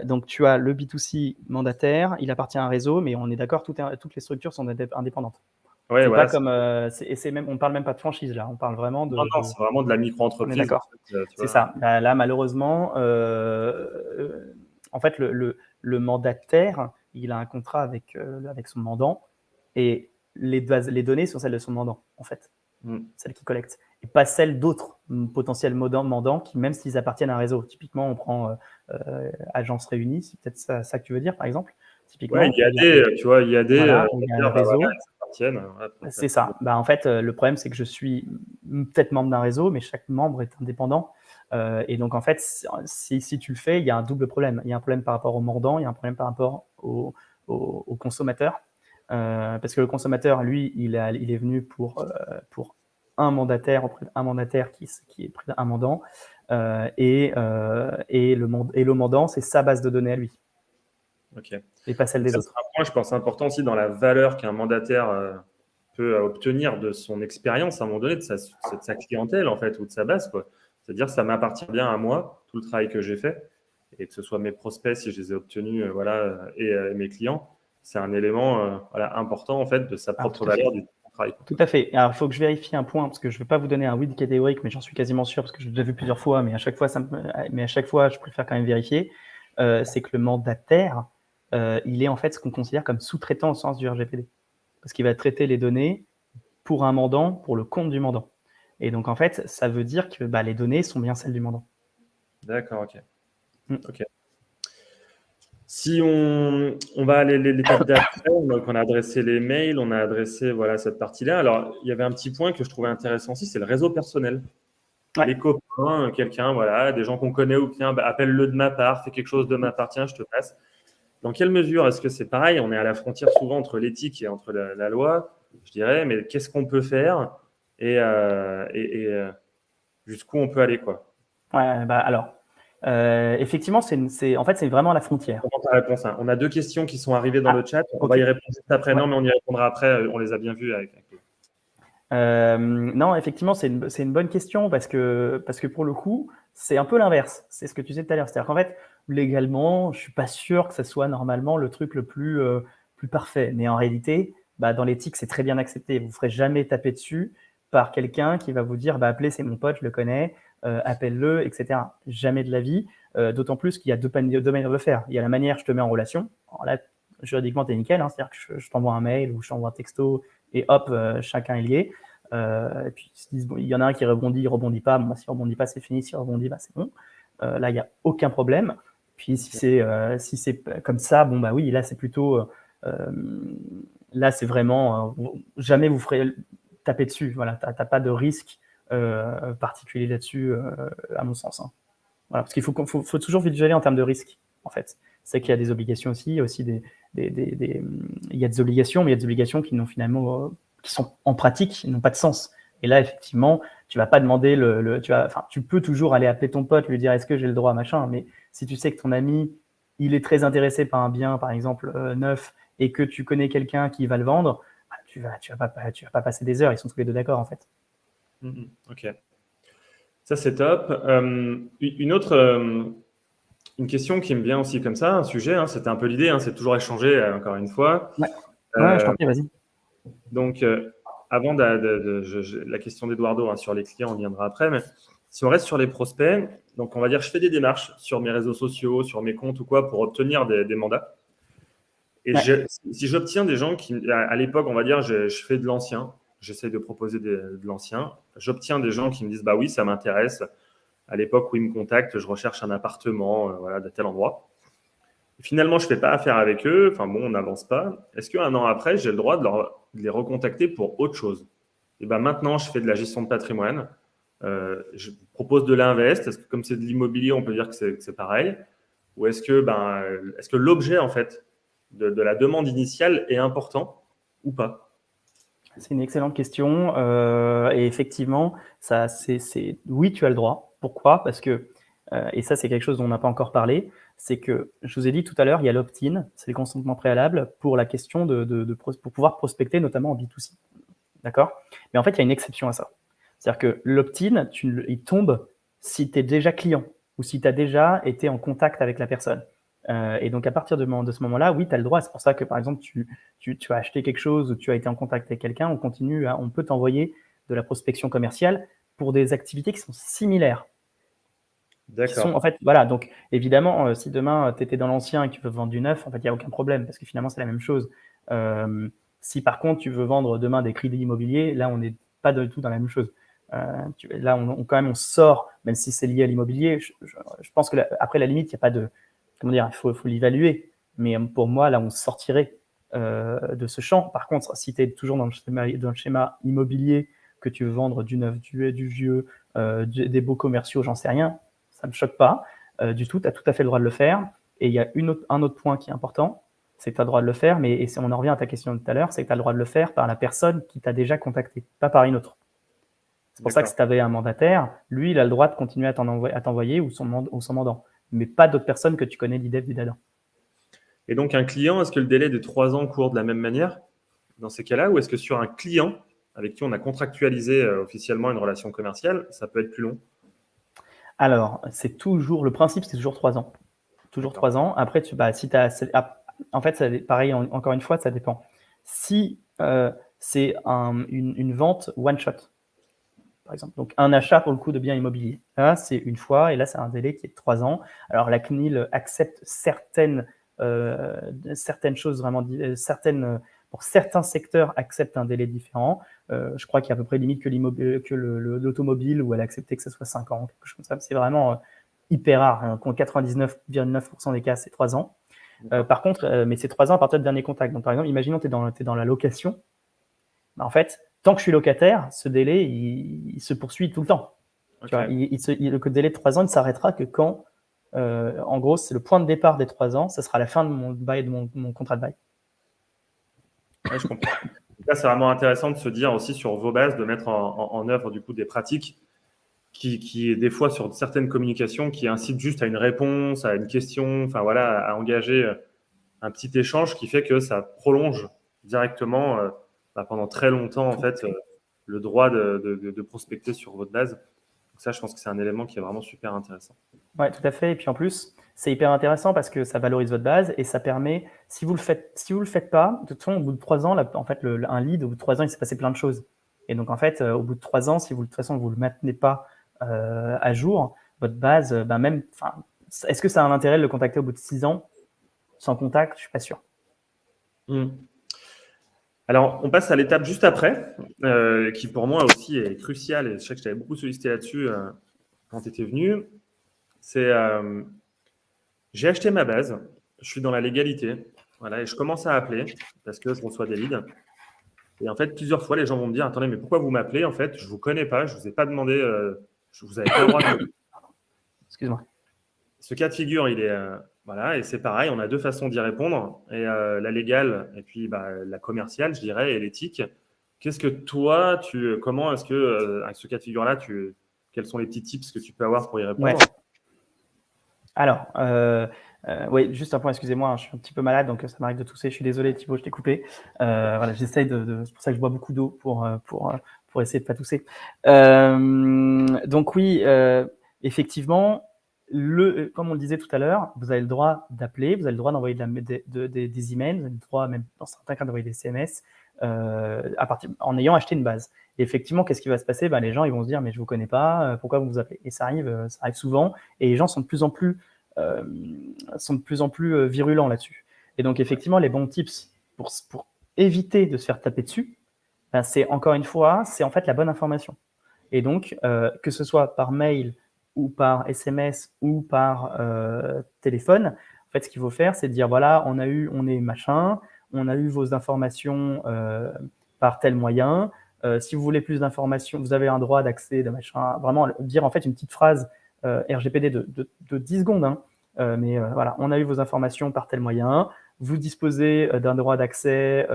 Donc, tu as le B2C mandataire, il appartient à un réseau, mais on est d'accord, toutes les structures sont indépendantes. Ouais, c'est voilà, pas comme, c'est même, on parle même pas de franchise là, on parle vraiment de. Non, c'est vraiment de la micro-entreprise. On est d'accord. C'est ça. Là, malheureusement, en fait, le mandataire, il a un contrat avec son mandant et les données sont celles de son mandant, en fait, celles qu'il collecte, et pas celles d'autres potentiels mandants qui, même s'ils appartiennent à un réseau. Typiquement, on prend Agence Réunie, c'est peut-être ça que tu veux dire, par exemple. Typiquement, ouais, tu vois, il y a des il y a un réseau. C'est ça. En fait, le problème, c'est que je suis peut-être membre d'un réseau, mais chaque membre est indépendant. Et donc, en fait, si tu le fais, il y a un double problème. Il y a un problème par rapport au mandant, il y a un problème par rapport au consommateur. Parce que le consommateur, lui, il est venu pour un mandataire auprès d'un mandataire qui est près d'un mandant. Et le mandant, c'est sa base de données à lui. Ok. Et pas celle des autres. C'est un point, je pense, important aussi dans la valeur qu'un mandataire peut obtenir de son expérience à un moment donné, de sa clientèle, en fait, ou de sa base, quoi. C'est-à-dire, ça m'appartient bien à moi, tout le travail que j'ai fait, et que ce soit mes prospects, si je les ai obtenus, et mes clients, c'est un élément important, en fait, de sa propre valeur du travail. Tout à fait. Alors, il faut que je vérifie un point, parce que je ne vais pas vous donner un oui catégorique, mais j'en suis quasiment sûr, parce que je l'ai déjà vu plusieurs fois, mais à chaque fois, je préfère quand même vérifier. C'est que le mandataire, il est en fait ce qu'on considère comme sous-traitant au sens du RGPD. Parce qu'il va traiter les données pour un mandant, pour le compte du mandant. Et donc, en fait, ça veut dire que les données sont bien celles du mandant. D'accord, ok. Ok. Si on va aller l'étape d'après, donc on a adressé les mails, on a adressé cette partie-là. Alors, il y avait un petit point que je trouvais intéressant aussi, c'est le réseau personnel. Ouais. Les copains, quelqu'un, des gens qu'on connaît ou bien, appelle-le de ma part, fais quelque chose de ma part, tiens, je te passe. Dans quelle mesure est-ce que c'est pareil? On est à la frontière souvent entre l'éthique et entre la loi, je dirais, mais qu'est-ce qu'on peut faire et jusqu'où on peut aller, quoi? Ouais, alors, effectivement, c'est vraiment la frontière. Comment ta réponse, hein? On a deux questions qui sont arrivées dans le chat. On va y répondre juste après. Ouais. Non, mais on y répondra après. On les a bien vues avec non, effectivement, c'est une bonne question parce que pour le coup, c'est un peu l'inverse. C'est ce que tu disais tout à l'heure. C'est-à-dire qu'en fait, légalement, je suis pas sûr que ce soit normalement le truc le plus parfait. Mais en réalité, dans l'éthique, c'est très bien accepté. Vous ne ferez jamais taper dessus par quelqu'un qui va vous dire appelez, c'est mon pote, je le connais, appelle-le, etc. Jamais de la vie. D'autant plus qu'il y a deux manières de le faire. Il y a la manière, je te mets en relation. Alors là, juridiquement, tu es nickel. Hein, c'est-à-dire que je t'envoie un mail ou je t'envoie un texto et hop, chacun est lié. Et puis, il y en a un qui rebondit, il rebondit pas. Bon, s'il rebondit pas, c'est fini. S'il rebondit, c'est bon. Là, il n'y a aucun problème. Puis, si c'est comme ça, oui, là, c'est plutôt... là, c'est vraiment... jamais vous ferez taper dessus. Voilà, tu n'as pas de risque particulier là-dessus, à mon sens. Hein. Voilà, parce qu'il faut toujours vigiler en termes de risque, en fait. C'est qu'il y a des obligations aussi. Il y a aussi il y a des obligations, mais il y a des obligations qui n'ont finalement... qui sont en pratique, n'ont pas de sens. Et là, effectivement, tu vas pas demander tu peux toujours aller appeler ton pote, lui dire est-ce que j'ai le droit à machin, mais si tu sais que ton ami, il est très intéressé par un bien, par exemple, neuf, et que tu connais quelqu'un qui va le vendre, tu vas pas passer des heures, ils sont tous les deux d'accord, en fait. Ok. Ça, c'est top. Une question qui me vient aussi comme ça, un sujet, hein, c'était un peu l'idée, hein, c'est toujours échanger, encore une fois. Ouais, je t'en prie, vas-y. Donc, avant la question d'Eduardo, hein, sur les clients, on y viendra après, mais si on reste sur les prospects, donc on va dire je fais des démarches sur mes réseaux sociaux, sur mes comptes ou quoi pour obtenir des mandats. Et si j'obtiens des gens qui, à l'époque, on va dire, je fais de l'ancien, j'essaie de proposer de l'ancien, j'obtiens des gens qui me disent, bah oui, ça m'intéresse. À l'époque où ils me contactent, je recherche un appartement voilà, de tel endroit. Et finalement, je ne fais pas affaire avec eux, enfin bon, on n'avance pas. Est-ce qu'un an après, j'ai le droit de les recontacter pour autre chose? Et ben maintenant, je fais de la gestion de patrimoine. Je propose de l'invest. Est-ce que comme c'est de l'immobilier, on peut dire que c'est pareil? Ou est-ce que l'objet, en fait, de la demande initiale est important ou pas? C'est une excellente question. Et effectivement, oui, tu as le droit. Pourquoi? Parce que, et ça, c'est quelque chose dont on n'a pas encore parlé, c'est que je vous ai dit tout à l'heure, il y a l'opt-in, c'est le consentement préalable pour la question pour pouvoir prospecter, notamment en B2C. D'accord? Mais en fait, il y a une exception à ça. C'est-à-dire que l'opt-in, il tombe si tu es déjà client ou si tu as déjà été en contact avec la personne. Et donc, à partir de ce moment-là, oui, tu as le droit. C'est pour ça que, par exemple, tu as acheté quelque chose ou tu as été en contact avec quelqu'un, on peut t'envoyer de la prospection commerciale pour des activités qui sont similaires. D'accord. En fait, voilà, donc évidemment, si demain tu étais dans l'ancien et que tu veux vendre du neuf, en fait, il n'y a aucun problème parce que finalement, c'est la même chose. Si par contre tu veux vendre demain des crédits immobiliers, là, on n'est pas du tout dans la même chose. Là, quand même, on sort, même si c'est lié à l'immobilier. Je pense que après, la limite, il n'y a pas de. Comment dire, il faut l'évaluer. Mais pour moi, là, on sortirait de ce champ. Par contre, si tu es toujours dans le schéma immobilier, que tu veux vendre du neuf, du vieux, des beaux commerciaux, j'en sais rien, ça ne me choque pas du tout. Tu as tout à fait le droit de le faire. Et il y a un autre point qui est important, c'est que tu as le droit de le faire, mais on en revient à ta question de tout à l'heure, c'est que tu as le droit de le faire par la personne qui t'a déjà contacté, pas par une autre. C'est pour ça que si tu avais un mandataire, lui, il a le droit de continuer à t'envoyer ou son mandant, mais pas d'autres personnes que tu connais d'IDEF, d'IDADAN. Et donc, un client, est-ce que le délai de 3 ans court de la même manière dans ces cas-là, ou est-ce que sur un client avec qui on a contractualisé officiellement une relation commerciale, ça peut être plus long? Alors, le principe, c'est toujours 3 ans. Toujours 3 ans. Après, en fait, pareil, encore une fois, ça dépend. Si c'est une vente one-shot, par exemple, donc un achat pour le coup de biens immobiliers, là, c'est une fois, et là, c'est un délai qui est de 3 ans. Alors, la CNIL accepte certaines choses vraiment, pour certains secteurs, accepte un délai différent. Je crois qu'il y a à peu près limite que l'automobile, où elle a accepté que ce soit 5 ans, quelque chose comme ça. C'est vraiment hyper rare. Hein. 99,9% des cas, c'est 3 ans. Par contre, mais c'est 3 ans à partir du dernier contact. Donc, par exemple, imaginons que tu es dans la location. Bah, en fait, tant que je suis locataire, ce délai, il se poursuit tout le temps. Okay. Tu vois, le délai de 3 ans ne s'arrêtera que quand, en gros, c'est le point de départ des 3 ans, ça sera la fin de mon bail, de mon contrat de bail. Ouais, je comprends. Là, c'est vraiment intéressant de se dire aussi sur vos bases, de mettre en œuvre du coup des pratiques qui des fois sur certaines communications qui incitent juste à une réponse, à une question, enfin voilà, à engager un petit échange qui fait que ça prolonge directement pendant très longtemps en fait le droit de prospecter sur votre base. Donc ça, je pense que c'est un élément qui est vraiment super intéressant. Ouais, tout à fait. Et puis en plus, c'est hyper intéressant parce que ça valorise votre base et ça permet, si vous le faites pas, de toute façon, au bout de 3 ans, là, en fait, un lead, au bout de 3 ans, il s'est passé plein de choses. Et donc, en fait, au bout de 3 ans, si de toute façon, vous le maintenez pas à jour, votre base, est-ce que ça a un intérêt de le contacter au bout de 6 ans sans contact? Je suis pas sûr. Alors, on passe à l'étape juste après, qui pour moi aussi est cruciale, et je sais que je t'avais beaucoup sollicité là-dessus quand tu étais venu. C'est j'ai acheté ma base, je suis dans la légalité, voilà, et je commence à appeler parce que je reçois des leads. Et en fait, plusieurs fois, les gens vont me dire, attendez, mais pourquoi vous m'appelez? En fait, je ne vous connais pas, je ne vous ai pas demandé, je vous avais pas le droit de... Excuse-moi. Ce cas de figure, il est... voilà, et c'est pareil, on a deux façons d'y répondre, et la légale, et puis la commerciale, je dirais, et l'éthique. Qu'est-ce que toi, comment est-ce que, avec ce cas de figure-là, quels sont les petits tips que tu peux avoir pour y répondre? Ouais. Alors, oui, juste un point, excusez-moi, je suis un petit peu malade, donc ça m'arrive de tousser. Je suis désolé, Thibaut, je t'ai coupé. Voilà, j'essaye c'est pour ça que je bois beaucoup d'eau pour essayer de pas tousser. Donc oui, effectivement, comme on le disait tout à l'heure, vous avez le droit d'appeler, vous avez le droit d'envoyer des emails, vous avez le droit même dans certains cas d'envoyer des SMS en ayant acheté une base. Et effectivement, qu'est-ce qui va se passer? Les gens ils vont se dire, mais je vous connais pas, pourquoi vous vous appelez? Et ça arrive souvent, et les gens sont de plus en plus virulents là-dessus. Et donc effectivement, les bons tips pour éviter de se faire taper dessus, c'est encore une fois, c'est en fait la bonne information. Et donc, que ce soit par mail ou par SMS ou par téléphone, en fait, ce qu'il faut faire, c'est de dire, voilà, on est machin, on a eu vos informations par tel moyen. Si vous voulez plus d'informations, vous avez un droit d'accès, de machin. Vraiment, dire en fait une petite phrase RGPD de 10 secondes. Hein. Mais voilà, on a eu vos informations par tel moyen. Vous disposez d'un droit d'accès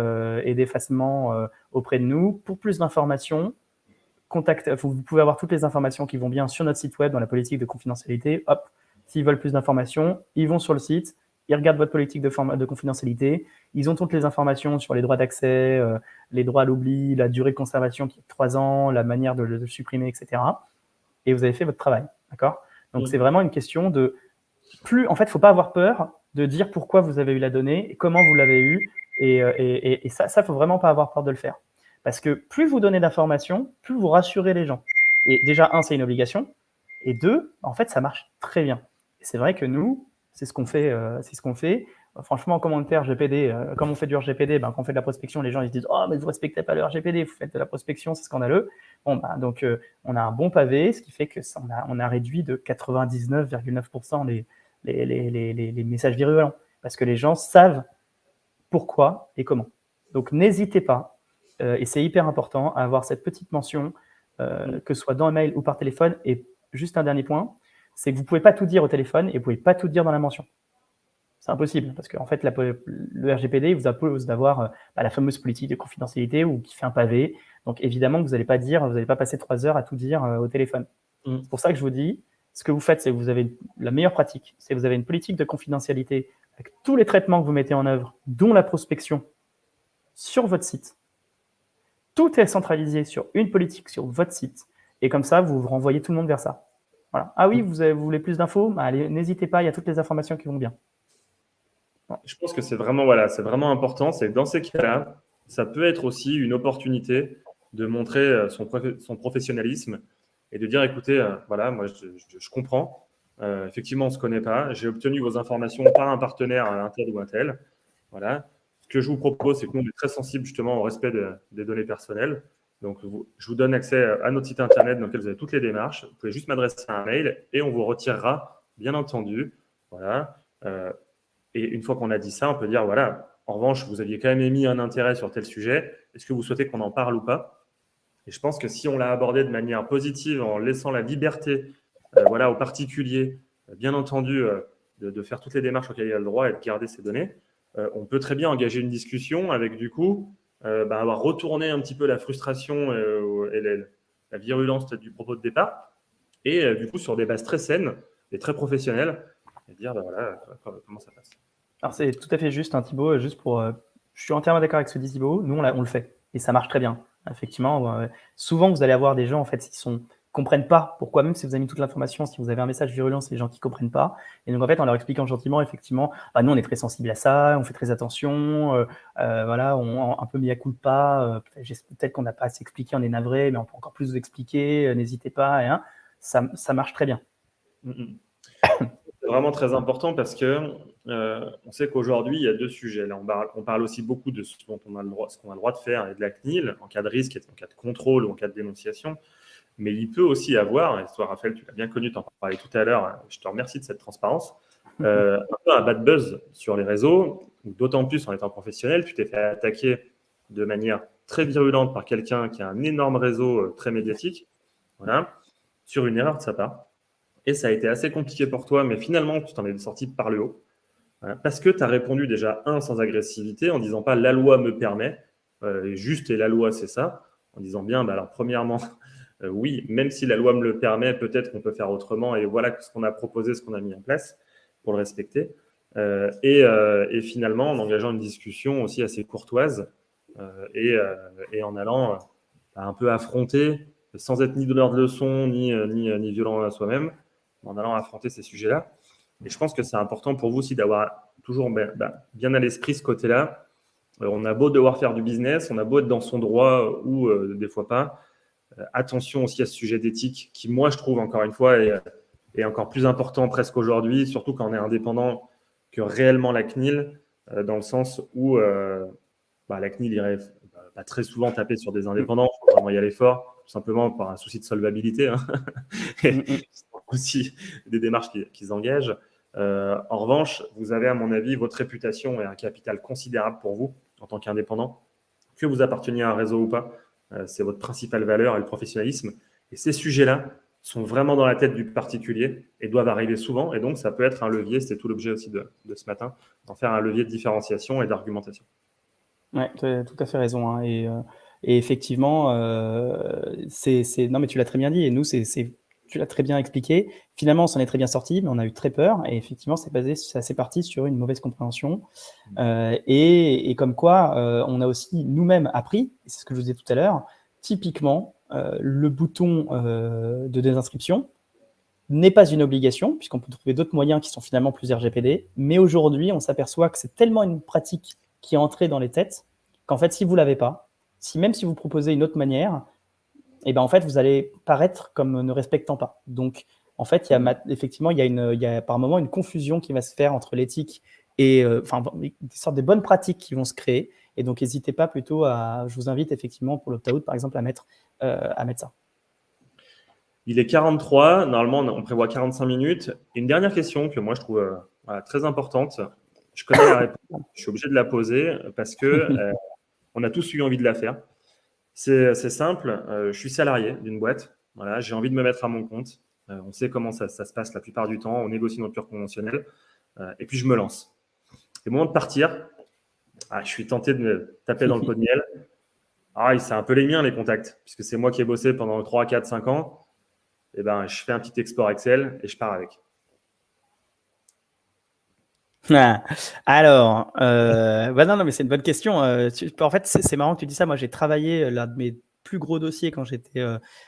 et d'effacement auprès de nous. Pour plus d'informations, vous pouvez avoir toutes les informations qui vont bien sur notre site web dans la politique de confidentialité. Hop, s'ils veulent plus d'informations, ils vont sur le site, ils regardent votre politique de confidentialité, ils ont toutes les informations sur les droits d'accès, les droits à l'oubli, la durée de conservation qui est de 3 ans, la manière de le supprimer, etc. Et vous avez fait votre travail, d'accord? Donc, c'est vraiment une question de en fait, il ne faut pas avoir peur de dire pourquoi vous avez eu la donnée et comment vous l'avez eue. Et ça, il ne faut vraiment pas avoir peur de le faire. Parce que plus vous donnez d'informations, plus vous rassurez les gens. Et déjà, un, c'est une obligation. Et deux, en fait, ça marche très bien. Et c'est vrai que nous, c'est ce qu'on fait. Franchement, comment on fait RGPD, comme on fait du RGPD, quand on fait de la prospection, les gens ils se disent « Oh, mais vous ne respectez pas le RGPD, vous faites de la prospection, c'est scandaleux. » Donc, on a un bon pavé, ce qui fait qu'on a réduit de 99,9% les messages virulents. Parce que les gens savent pourquoi et comment. Donc, n'hésitez pas, et c'est hyper important, à avoir cette petite mention, que ce soit dans un mail ou par téléphone. Et juste un dernier point, c'est que vous ne pouvez pas tout dire au téléphone et vous ne pouvez pas tout dire dans la mention. C'est impossible, parce qu'en fait, le RGPD vous impose d'avoir la fameuse politique de confidentialité ou qui fait un pavé. Donc, évidemment, vous n'allez pas passer 3 heures à tout dire au téléphone. C'est pour ça que je vous dis, ce que vous faites, c'est que vous avez la meilleure pratique, c'est que vous avez une politique de confidentialité avec tous les traitements que vous mettez en œuvre, dont la prospection, sur votre site. Tout est centralisé sur une politique sur votre site. Et comme ça, vous renvoyez tout le monde vers ça. Voilà. Ah oui, vous voulez plus d'infos? Allez, n'hésitez pas, il y a toutes les informations qui vont bien. Je pense que c'est vraiment important. C'est que dans ces cas-là, ça peut être aussi une opportunité de montrer son professionnalisme et de dire, écoutez, voilà, moi, je comprends. Effectivement, on ne se connaît pas. J'ai obtenu vos informations par un partenaire, un tel ou un tel. Voilà. Ce que je vous propose, c'est que nous, on est très sensible justement au respect des données personnelles. Donc, je vous donne accès à notre site internet dans lequel vous avez toutes les démarches. Vous pouvez juste m'adresser un mail et on vous retirera, bien entendu. Voilà. Et une fois qu'on a dit ça, on peut dire, voilà, en revanche, vous aviez quand même émis un intérêt sur tel sujet. Est-ce que vous souhaitez qu'on en parle ou pas? Et je pense que si on l'a abordé de manière positive, en laissant la liberté aux particuliers, bien entendu, de faire toutes les démarches auxquelles il a le droit et de garder ces données, on peut très bien engager une discussion avec, du coup, avoir retourné un petit peu la frustration et la virulence du propos de départ, et du coup, sur des bases très saines et très professionnelles, et dire, voilà, comment ça passe. Alors, c'est tout à fait juste, hein, Thibaut, je suis entièrement d'accord avec ce que dit Thibaut. Nous, on le fait, et ça marche très bien. Effectivement, souvent, vous allez avoir des gens, en fait, qui comprennent pas pourquoi, même si vous avez mis toute l'information, si vous avez un message virulent, c'est les gens qui comprennent pas. Et donc, en fait, en leur expliquant gentiment, effectivement, nous, on est très sensible à ça, on fait très attention, voilà, on un peu mis à culpa, peut-être qu'on n'a pas assez expliqué, on est navré, mais on peut encore plus vous expliquer, n'hésitez pas, hein, ça marche très bien. C'est vraiment très important parce que on sait qu'aujourd'hui, il y a 2 sujets. Là, on parle aussi beaucoup de ce qu'on a le droit de faire et de la CNIL en cas de risque, en cas de contrôle ou en cas de dénonciation. Mais il peut aussi y avoir, et toi, Raphaël, tu l'as bien connu, tu en parlais tout à l'heure, je te remercie de cette transparence, un peu un bad buzz sur les réseaux, d'autant plus en étant professionnel, tu t'es fait attaquer de manière très virulente par quelqu'un qui a un énorme réseau très médiatique, voilà, sur une erreur de sa part. Et ça a été assez compliqué pour toi, mais finalement, tu t'en es sorti par le haut. Voilà, parce que tu as répondu déjà, sans agressivité, en disant pas la loi me permet, juste et la loi c'est ça, en disant bien, alors premièrement, oui, même si la loi me le permet, peut-être qu'on peut faire autrement, et voilà ce qu'on a proposé, ce qu'on a mis en place pour le respecter. Et finalement, en engageant une discussion aussi assez courtoise et en allant un peu affronter, sans être ni donneur de leçons, ni violent à soi-même, en allant affronter ces sujets-là. Et je pense que c'est important pour vous aussi d'avoir toujours bien à l'esprit ce côté-là. On a beau devoir faire du business, on a beau être dans son droit ou des fois pas. attention aussi à ce sujet d'éthique qui, moi, je trouve, encore une fois, est encore plus important presque aujourd'hui, surtout quand on est indépendant, que réellement la CNIL, dans le sens où la CNIL irait pas très souvent taper sur des indépendants, il faut vraiment y aller fort, tout simplement par un souci de solvabilité, hein. Et aussi des démarches qu'ils engagent. En revanche, vous avez, à mon avis, votre réputation est un capital considérable pour vous en tant qu'indépendant, que vous apparteniez à un réseau ou pas. C'est votre principale valeur et le professionnalisme. Et ces sujets-là sont vraiment dans la tête du particulier et doivent arriver souvent. Et donc, ça peut être un levier, c'était tout l'objet aussi de ce matin, d'en faire un levier de différenciation et d'argumentation. Ouais, tu as tout à fait raison, hein. Et effectivement, non, mais tu l'as très bien dit. Et nous, tu l'as très bien expliqué. Finalement, on s'en est très bien sorti, mais on a eu très peur. Et effectivement, c'est parti sur une mauvaise compréhension. Et comme quoi, on a aussi nous-mêmes appris, et c'est ce que je vous disais tout à l'heure, typiquement, le bouton de désinscription n'est pas une obligation, puisqu'on peut trouver d'autres moyens qui sont finalement plus RGPD. Mais aujourd'hui, on s'aperçoit que c'est tellement une pratique qui est entrée dans les têtes qu'en fait, si vous ne l'avez pas, même si vous proposez une autre manière, et ben en fait, vous allez paraître comme ne respectant pas. Donc, en fait, effectivement, il y a par moment une confusion qui va se faire entre l'éthique et des sortes de bonnes pratiques qui vont se créer. Et donc, n'hésitez pas plutôt je vous invite effectivement pour l'opt-out, par exemple, à mettre ça. Il est 43, normalement on prévoit 45 minutes. Une dernière question que moi je trouve très importante. Je connais la réponse, je suis obligé de la poser parce que on a tous eu envie de la faire. C'est simple, je suis salarié d'une boîte, voilà, j'ai envie de me mettre à mon compte. On sait comment ça se passe la plupart du temps, on négocie une rupture conventionnelle et puis je me lance. Et au moment de partir, je suis tenté de me taper dans le pot de miel. C'est un peu les miens les contacts, puisque c'est moi qui ai bossé pendant 3, 4, 5 ans. Eh ben, je fais un petit export Excel et je pars avec. Alors, non, mais c'est une bonne question. En fait, c'est marrant que tu dis ça. Moi, j'ai travaillé l'un de mes plus gros dossiers quand j'étais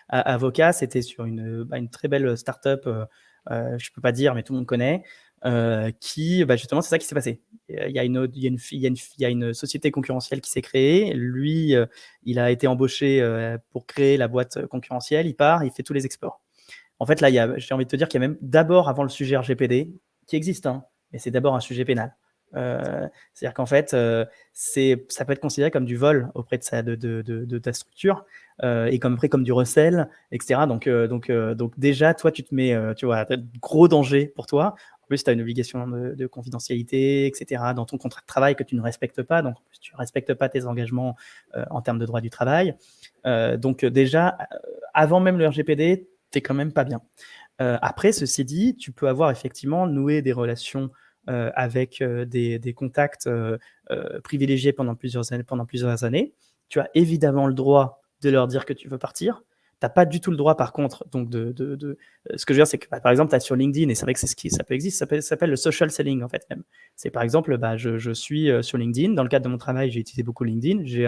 avocat. C'était sur une très belle start-up, je ne peux pas dire, mais tout le monde connaît, qui, justement, c'est ça qui s'est passé. Il y a une société concurrentielle qui s'est créée. Lui, il a été embauché pour créer la boîte concurrentielle. Il part, il fait tous les exports. En fait, là, j'ai envie de te dire qu'il y a même d'abord, avant le sujet RGPD, qui existe, hein, mais c'est d'abord un sujet pénal. C'est-à-dire qu'en fait, ça peut être considéré comme du vol auprès de ta structure et comme du recel, etc. Donc déjà, toi, tu te mets, tu vois, gros danger pour toi. En plus, tu as une obligation de confidentialité, etc. dans ton contrat de travail que tu ne respectes pas. Donc, en plus, tu ne respectes pas tes engagements en termes de droit du travail. Donc déjà, avant même le RGPD, tu n'es quand même pas bien. Après, ceci dit, tu peux avoir effectivement noué des relations avec des contacts privilégiés pendant plusieurs années. Tu as évidemment le droit de leur dire que tu veux partir. Tu n'as pas du tout le droit, par contre, donc ce que je veux dire, c'est que par exemple, tu as sur LinkedIn, et c'est vrai que ça peut exister, ça s'appelle le social selling, en fait, même. C'est par exemple, je suis sur LinkedIn, dans le cadre de mon travail, j'ai utilisé beaucoup LinkedIn, j'ai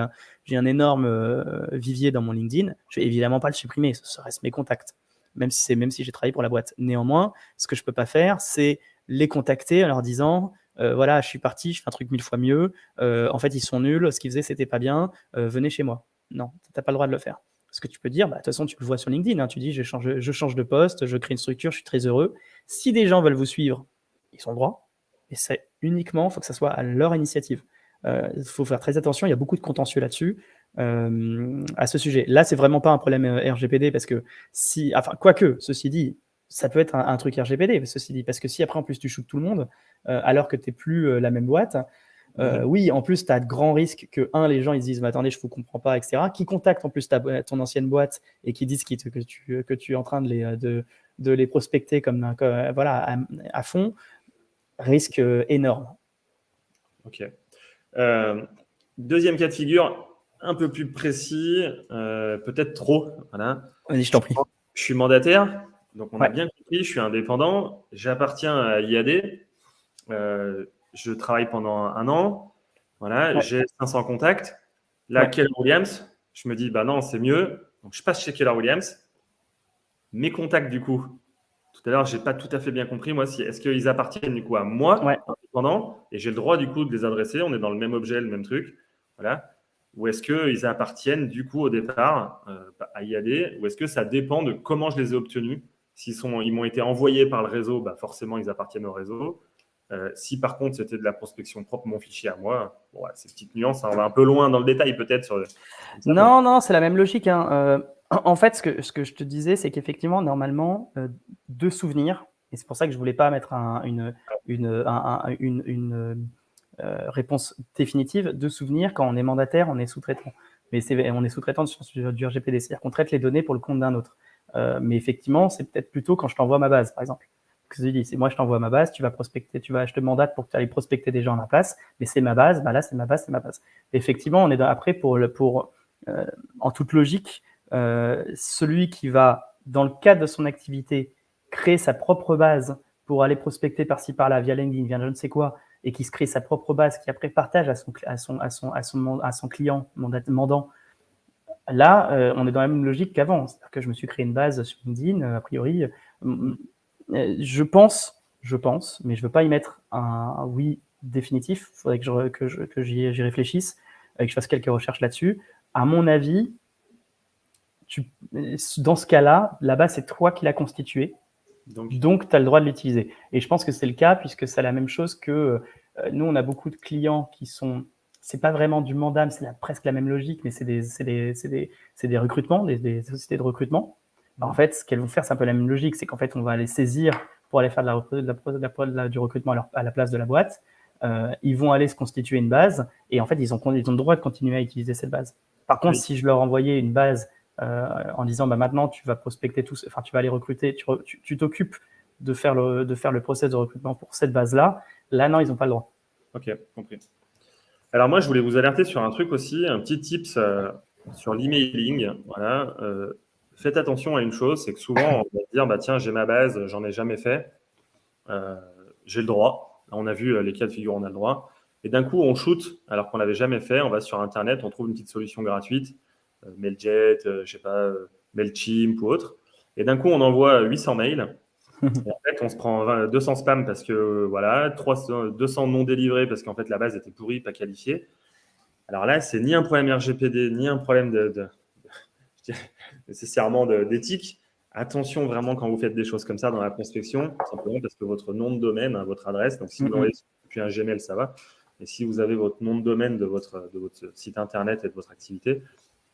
un énorme vivier dans mon LinkedIn, je vais évidemment pas le supprimer, ça reste mes contacts, même si j'ai travaillé pour la boîte. Néanmoins, ce que je peux pas faire, c'est les contacter en leur disant voilà, je suis parti, je fais un truc 1000 fois mieux, en fait, ils sont nuls, ce qu'ils faisaient, c'était pas bien, venez chez moi. Non, tu n'as pas le droit de le faire. Ce que tu peux dire, de toute façon, tu le vois sur LinkedIn, hein, tu dis je change de poste, je crée une structure, je suis très heureux. Si des gens veulent vous suivre, ils ont le droit, et c'est uniquement, il faut que ça soit à leur initiative. Il faut faire très attention, il y a beaucoup de contentieux là-dessus. À ce sujet. Là, c'est vraiment pas un problème RGPD parce que quoique, ceci dit, ça peut être un truc RGPD, ceci dit, parce que si après en plus tu shootes tout le monde, alors que tu n'es plus la même boîte, oui, en plus tu as de grands risques que, les gens ils disent mais attendez, je ne vous comprends pas, etc. Qui contactent en plus ton ancienne boîte et qui disent que tu es en train de les prospecter voilà, à fond, risque énorme. Ok. Deuxième cas de figure, un peu plus précis, peut-être trop. Voilà. Vas-y, je t'en prie. Je suis mandataire, donc on a bien compris, je suis indépendant, j'appartiens à IAD, je travaille pendant 1 an, voilà, j'ai 500 contacts. Là, Keller Williams, je me dis, non, c'est mieux. Donc, je passe chez Keller Williams. Mes contacts, du coup, tout à l'heure, je n'ai pas tout à fait bien compris, moi, est-ce qu'ils appartiennent du coup à moi, indépendant, et j'ai le droit du coup de les adresser, on est dans le même objet, le même truc. Voilà. ou est-ce qu'ils appartiennent du coup au départ à y aller, ou est-ce que ça dépend de comment je les ai obtenus? Ils m'ont été envoyés par le réseau, forcément ils appartiennent au réseau. Si par contre c'était de la prospection propre, mon fichier à moi, bon, ouais, ces petites nuances, hein, on va un peu loin dans le détail peut-être sur ça, non, c'est la même logique, hein. En fait, ce que je te disais, c'est qu'effectivement, normalement, deux souvenirs, et c'est pour ça que je voulais pas mettre une réponse définitive, deux souvenirs. Quand on est mandataire, on est sous-traitant. Mais on est sous-traitant sur du RGPD, c'est-à-dire qu'on traite les données pour le compte d'un autre. Mais effectivement, c'est peut-être plutôt quand je t'envoie ma base, par exemple. Que je dis, c'est moi, je t'envoie ma base, tu vas prospecter, je te mandate pour que tu ailles prospecter des gens à ma place, mais c'est ma base, là, c'est ma base. Effectivement, on est après en toute logique, celui qui va, dans le cadre de son activité, créer sa propre base pour aller prospecter par-ci par-là via LinkedIn, via je ne sais quoi, et qui se crée sa propre base, qui après partage à son client mandant. Là, on est dans la même logique qu'avant. C'est-à-dire que je me suis créé une base sur LinkedIn, a priori. Je pense, mais je ne veux pas y mettre un oui définitif. Il faudrait que j'y réfléchisse et que je fasse quelques recherches là-dessus. À mon avis, dans ce cas-là, la base, c'est toi qui l'as constituée. Donc, tu as le droit de l'utiliser. Et je pense que c'est le cas, puisque c'est la même chose que nous, on a beaucoup de clients qui sont. C'est pas vraiment du mandam, c'est presque la même logique, mais c'est des recrutements, des sociétés de recrutement. Alors, en fait, ce qu'elles vont faire, c'est un peu la même logique, c'est qu'en fait, on va les saisir pour aller faire du recrutement à la place de la boîte. Ils vont aller se constituer une base, et en fait, ils ont le droit de continuer à utiliser cette base. Par contre, si je leur envoyais une base en disant maintenant tu vas prospecter tous, enfin tu vas aller recruter, tu t'occupes de faire le process de recrutement pour cette base-là, non, ils n'ont pas le droit. Ok, compris. Alors moi, je voulais vous alerter sur un truc aussi, un petit tips sur l'emailing. Voilà, faites attention à une chose, c'est que souvent, on va dire, tiens, j'ai ma base, j'en ai jamais fait, j'ai le droit. Là, on a vu les cas de figure, on a le droit. Et d'un coup, on shoot alors qu'on l'avait jamais fait. On va sur Internet, on trouve une petite solution gratuite, Mailjet, je sais pas, Mailchimp ou autre. Et d'un coup, on envoie 800 mails. Et en fait, on se prend 200 spams parce que voilà, 200 non délivrés parce qu'en fait la base était pourrie, pas qualifiée. Alors là, c'est ni un problème RGPD, ni un problème nécessairement d'éthique. Attention vraiment quand vous faites des choses comme ça dans la prospection, simplement parce que votre nom de domaine, votre adresse, donc si vous envoyez depuis un Gmail, ça va. Mais si vous avez votre nom de domaine de votre site internet et de votre activité,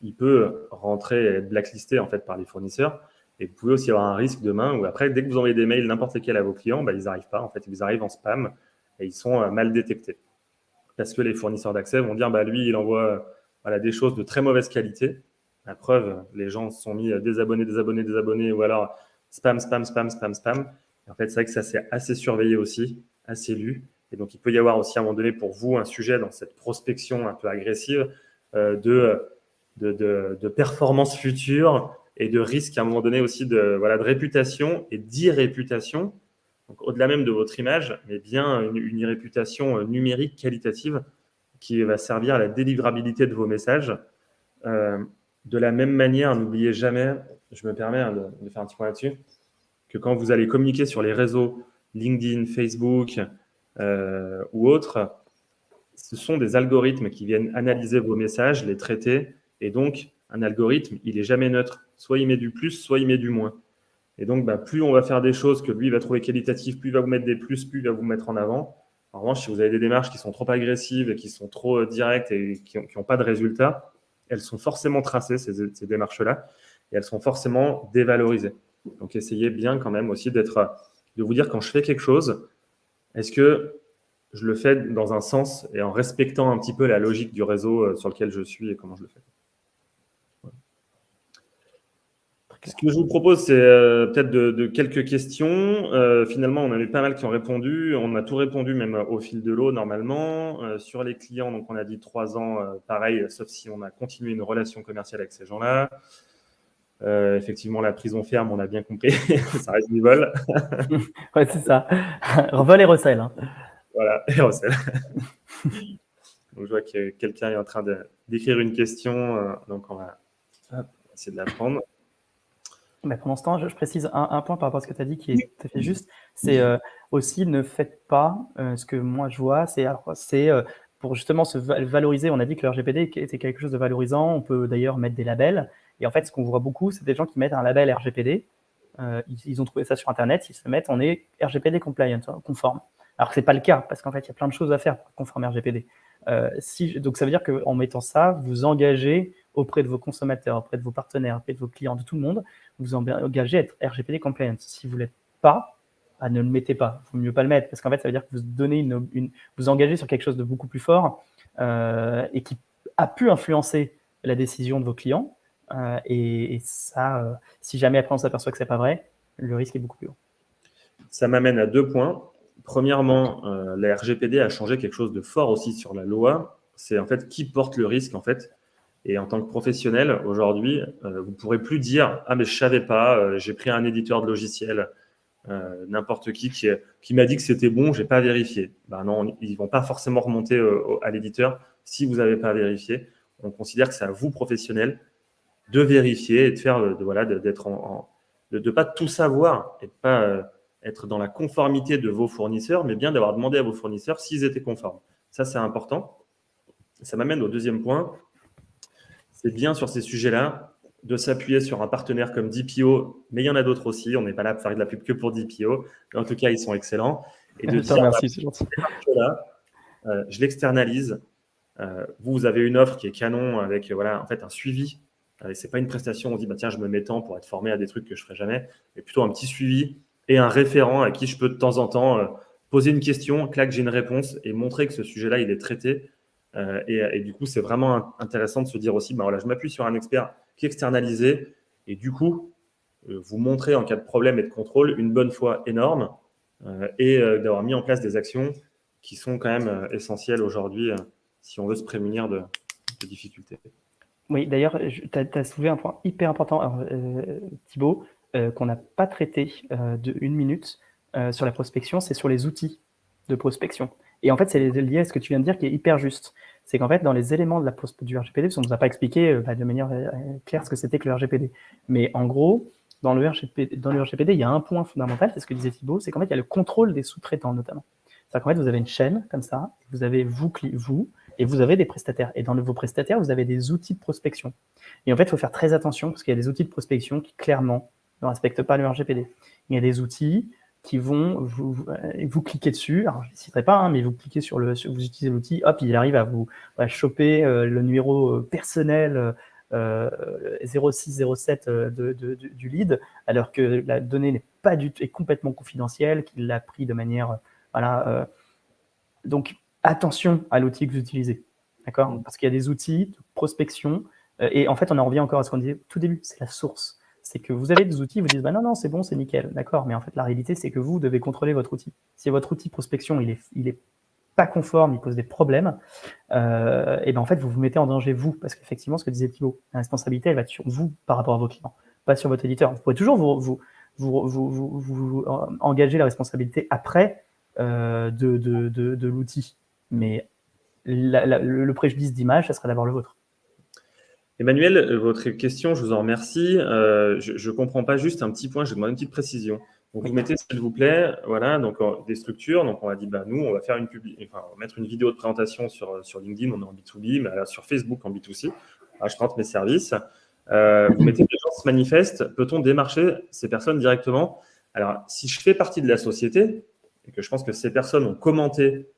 il peut rentrer et être blacklisté en fait par les fournisseurs. Et vous pouvez aussi avoir un risque demain où après, dès que vous envoyez des mails n'importe lesquels à vos clients, ils n'arrivent pas. En fait, ils arrivent en spam et ils sont mal détectés. Parce que les fournisseurs d'accès vont dire, lui, il envoie des choses de très mauvaise qualité. La preuve, les gens se sont mis désabonner, ou alors spam. Et en fait, c'est vrai que ça, c'est assez surveillé aussi, assez lu. Et donc, il peut y avoir aussi à un moment donné pour vous un sujet dans cette prospection un peu agressive de performance future et de risque à un moment donné aussi de réputation et d'irréputation. Donc, au-delà même de votre image, mais bien une réputation numérique qualitative qui va servir à la délivrabilité de vos messages. De la même manière, n'oubliez jamais, je me permets de faire un petit point là-dessus, que quand vous allez communiquer sur les réseaux LinkedIn, Facebook ou autres, ce sont des algorithmes qui viennent analyser vos messages, les traiter, et donc un algorithme, il n'est jamais neutre. Soit il met du plus, soit il met du moins. Et donc, plus on va faire des choses que lui va trouver qualitatives, plus il va vous mettre des plus, plus il va vous mettre en avant. En revanche, si vous avez des démarches qui sont trop agressives et qui sont trop directes et qui n'ont pas de résultats, elles sont forcément tracées, ces démarches-là, et elles sont forcément dévalorisées. Donc, essayez bien quand même aussi de vous dire quand je fais quelque chose, est-ce que je le fais dans un sens et en respectant un petit peu la logique du réseau sur lequel je suis et comment je le fais. Ce que je vous propose, c'est peut-être de quelques questions. Finalement, on avait pas mal qui ont répondu. On a tout répondu, même au fil de l'eau, normalement. Sur les clients, donc on a dit 3 ans, pareil, sauf si on a continué une relation commerciale avec ces gens-là. Effectivement, la prison ferme, on a bien compris. Ça reste du vol. Ouais, c'est ça. Vol et recel. Hein. Voilà, et recel. Donc, je vois que quelqu'un est en train d'écrire une question. Donc, on va essayer de la prendre. Mais pour l'instant, je précise un point par rapport à ce que tu as dit qui est tout à fait juste. C'est aussi ne faites pas ce que moi je vois, c'est pour justement se valoriser. On a dit que le RGPD était quelque chose de valorisant. On peut d'ailleurs mettre des labels. Et en fait, ce qu'on voit beaucoup, c'est des gens qui mettent un label RGPD. Ils ont trouvé ça sur Internet. Ils se mettent, on est RGPD compliant, conforme. Alors que c'est pas le cas, parce qu'en fait, il y a plein de choses à faire pour être conforme RGPD. Donc, ça veut dire qu'en mettant ça, vous engagez auprès de vos consommateurs, auprès de vos partenaires, auprès de vos clients, de tout le monde, vous engagez à être RGPD compliant. Si vous ne l'êtes pas, ne le mettez pas. Il vaut mieux pas le mettre, parce qu'en fait, ça veut dire que vous donnez vous engagez sur quelque chose de beaucoup plus fort et qui a pu influencer la décision de vos clients. Et ça, si jamais après on s'aperçoit que c'est pas vrai, le risque est beaucoup plus haut. Ça m'amène à 2 points. Premièrement, la RGPD a changé quelque chose de fort aussi sur la loi. C'est en fait qui porte le risque en fait. Et en tant que professionnel, aujourd'hui, vous ne pourrez plus dire « Ah, mais je ne savais pas, j'ai pris un éditeur de logiciel, n'importe qui m'a dit que c'était bon, je n'ai pas vérifié. » Ben non, ils ne vont pas forcément remonter à l'éditeur si vous n'avez pas vérifié. On considère que c'est à vous, professionnels, de vérifier et de faire, d'être de pas tout savoir et de pas être dans la conformité de vos fournisseurs, mais bien d'avoir demandé à vos fournisseurs s'ils étaient conformes. Ça, c'est important. Ça m'amène au deuxième point. C'est bien sur ces sujets-là de s'appuyer sur un partenaire comme DPO, mais il y en a d'autres aussi. On n'est pas là pour faire de la pub que pour DPO. Mais en tout cas, ils sont excellents. Et de dire, merci, c'est gentil. Je l'externalise. Vous avez une offre qui est canon avec en fait, un suivi. Ce n'est pas une prestation, on dit tiens, je me mets tant pour être formé à des trucs que je ne ferai jamais, mais plutôt un petit suivi et un référent à qui je peux de temps en temps poser une question, clac, j'ai une réponse et montrer que ce sujet-là, il est traité. Et du coup, c'est vraiment intéressant de se dire aussi, je m'appuie sur un expert qui est externalisé et du coup, vous montrer en cas de problème et de contrôle une bonne foi énorme et d'avoir mis en place des actions qui sont quand même essentielles aujourd'hui si on veut se prémunir de difficultés. Oui, d'ailleurs, tu as soulevé un point hyper important, alors, Thibaut, qu'on n'a pas traité de 1 minute sur la prospection, c'est sur les outils de prospection. Et en fait, c'est lié à ce que tu viens de dire qui est hyper juste. C'est qu'en fait, dans les éléments de du RGPD, parce qu'on ne nous a pas expliqué de manière claire ce que c'était que le RGPD. Mais en gros, dans le RGPD, il y a un point fondamental, c'est ce que disait Thibaut, c'est qu'en fait, il y a le contrôle des sous-traitants notamment. C'est-à-dire qu'en fait, vous avez une chaîne comme ça, vous avez vous, et vous avez des prestataires. Et dans vos prestataires, vous avez des outils de prospection. Et en fait, il faut faire très attention parce qu'il y a des outils de prospection qui, clairement, ne respectent pas le RGPD. Il y a des outils qui vont vous cliquez dessus. Alors, je ne citerai pas, mais vous cliquez vous utilisez l'outil, hop, il arrive à vous choper le numéro personnel 0607 du lead, alors que la donnée n'est pas du tout, est complètement confidentielle, qu'il l'a pris de manière, donc, attention à l'outil que vous utilisez, d'accord ? Parce qu'il y a des outils de prospection, et en fait, on en revient encore à ce qu'on disait au tout début, c'est la source. C'est que vous avez des outils, vous dites, non, c'est bon, c'est nickel, d'accord, mais en fait, la réalité, c'est que vous devez contrôler votre outil. Si votre outil de prospection, il est pas conforme, il pose des problèmes, et en fait, vous vous mettez en danger, vous, parce qu'effectivement, ce que disait Thibaut, la responsabilité, elle va être sur vous par rapport à vos clients, pas sur votre éditeur. Vous pouvez toujours vous engager la responsabilité après de l'outil, mais le préjudice d'image, ça sera d'abord le vôtre. Emmanuel, votre question, je vous en remercie. Je ne comprends pas juste un petit point, je demande une petite précision. Donc, vous mettez, s'il vous plaît, donc des structures. Donc, on va dire, nous, on va faire on va mettre une vidéo de présentation sur LinkedIn, on est en B2B, mais sur Facebook en B2C. Je présente mes services. Vous mettez des gens se manifestent. Peut-on démarcher ces personnes directement? Alors, si je fais partie de la société et que je pense que ces personnes ont commenté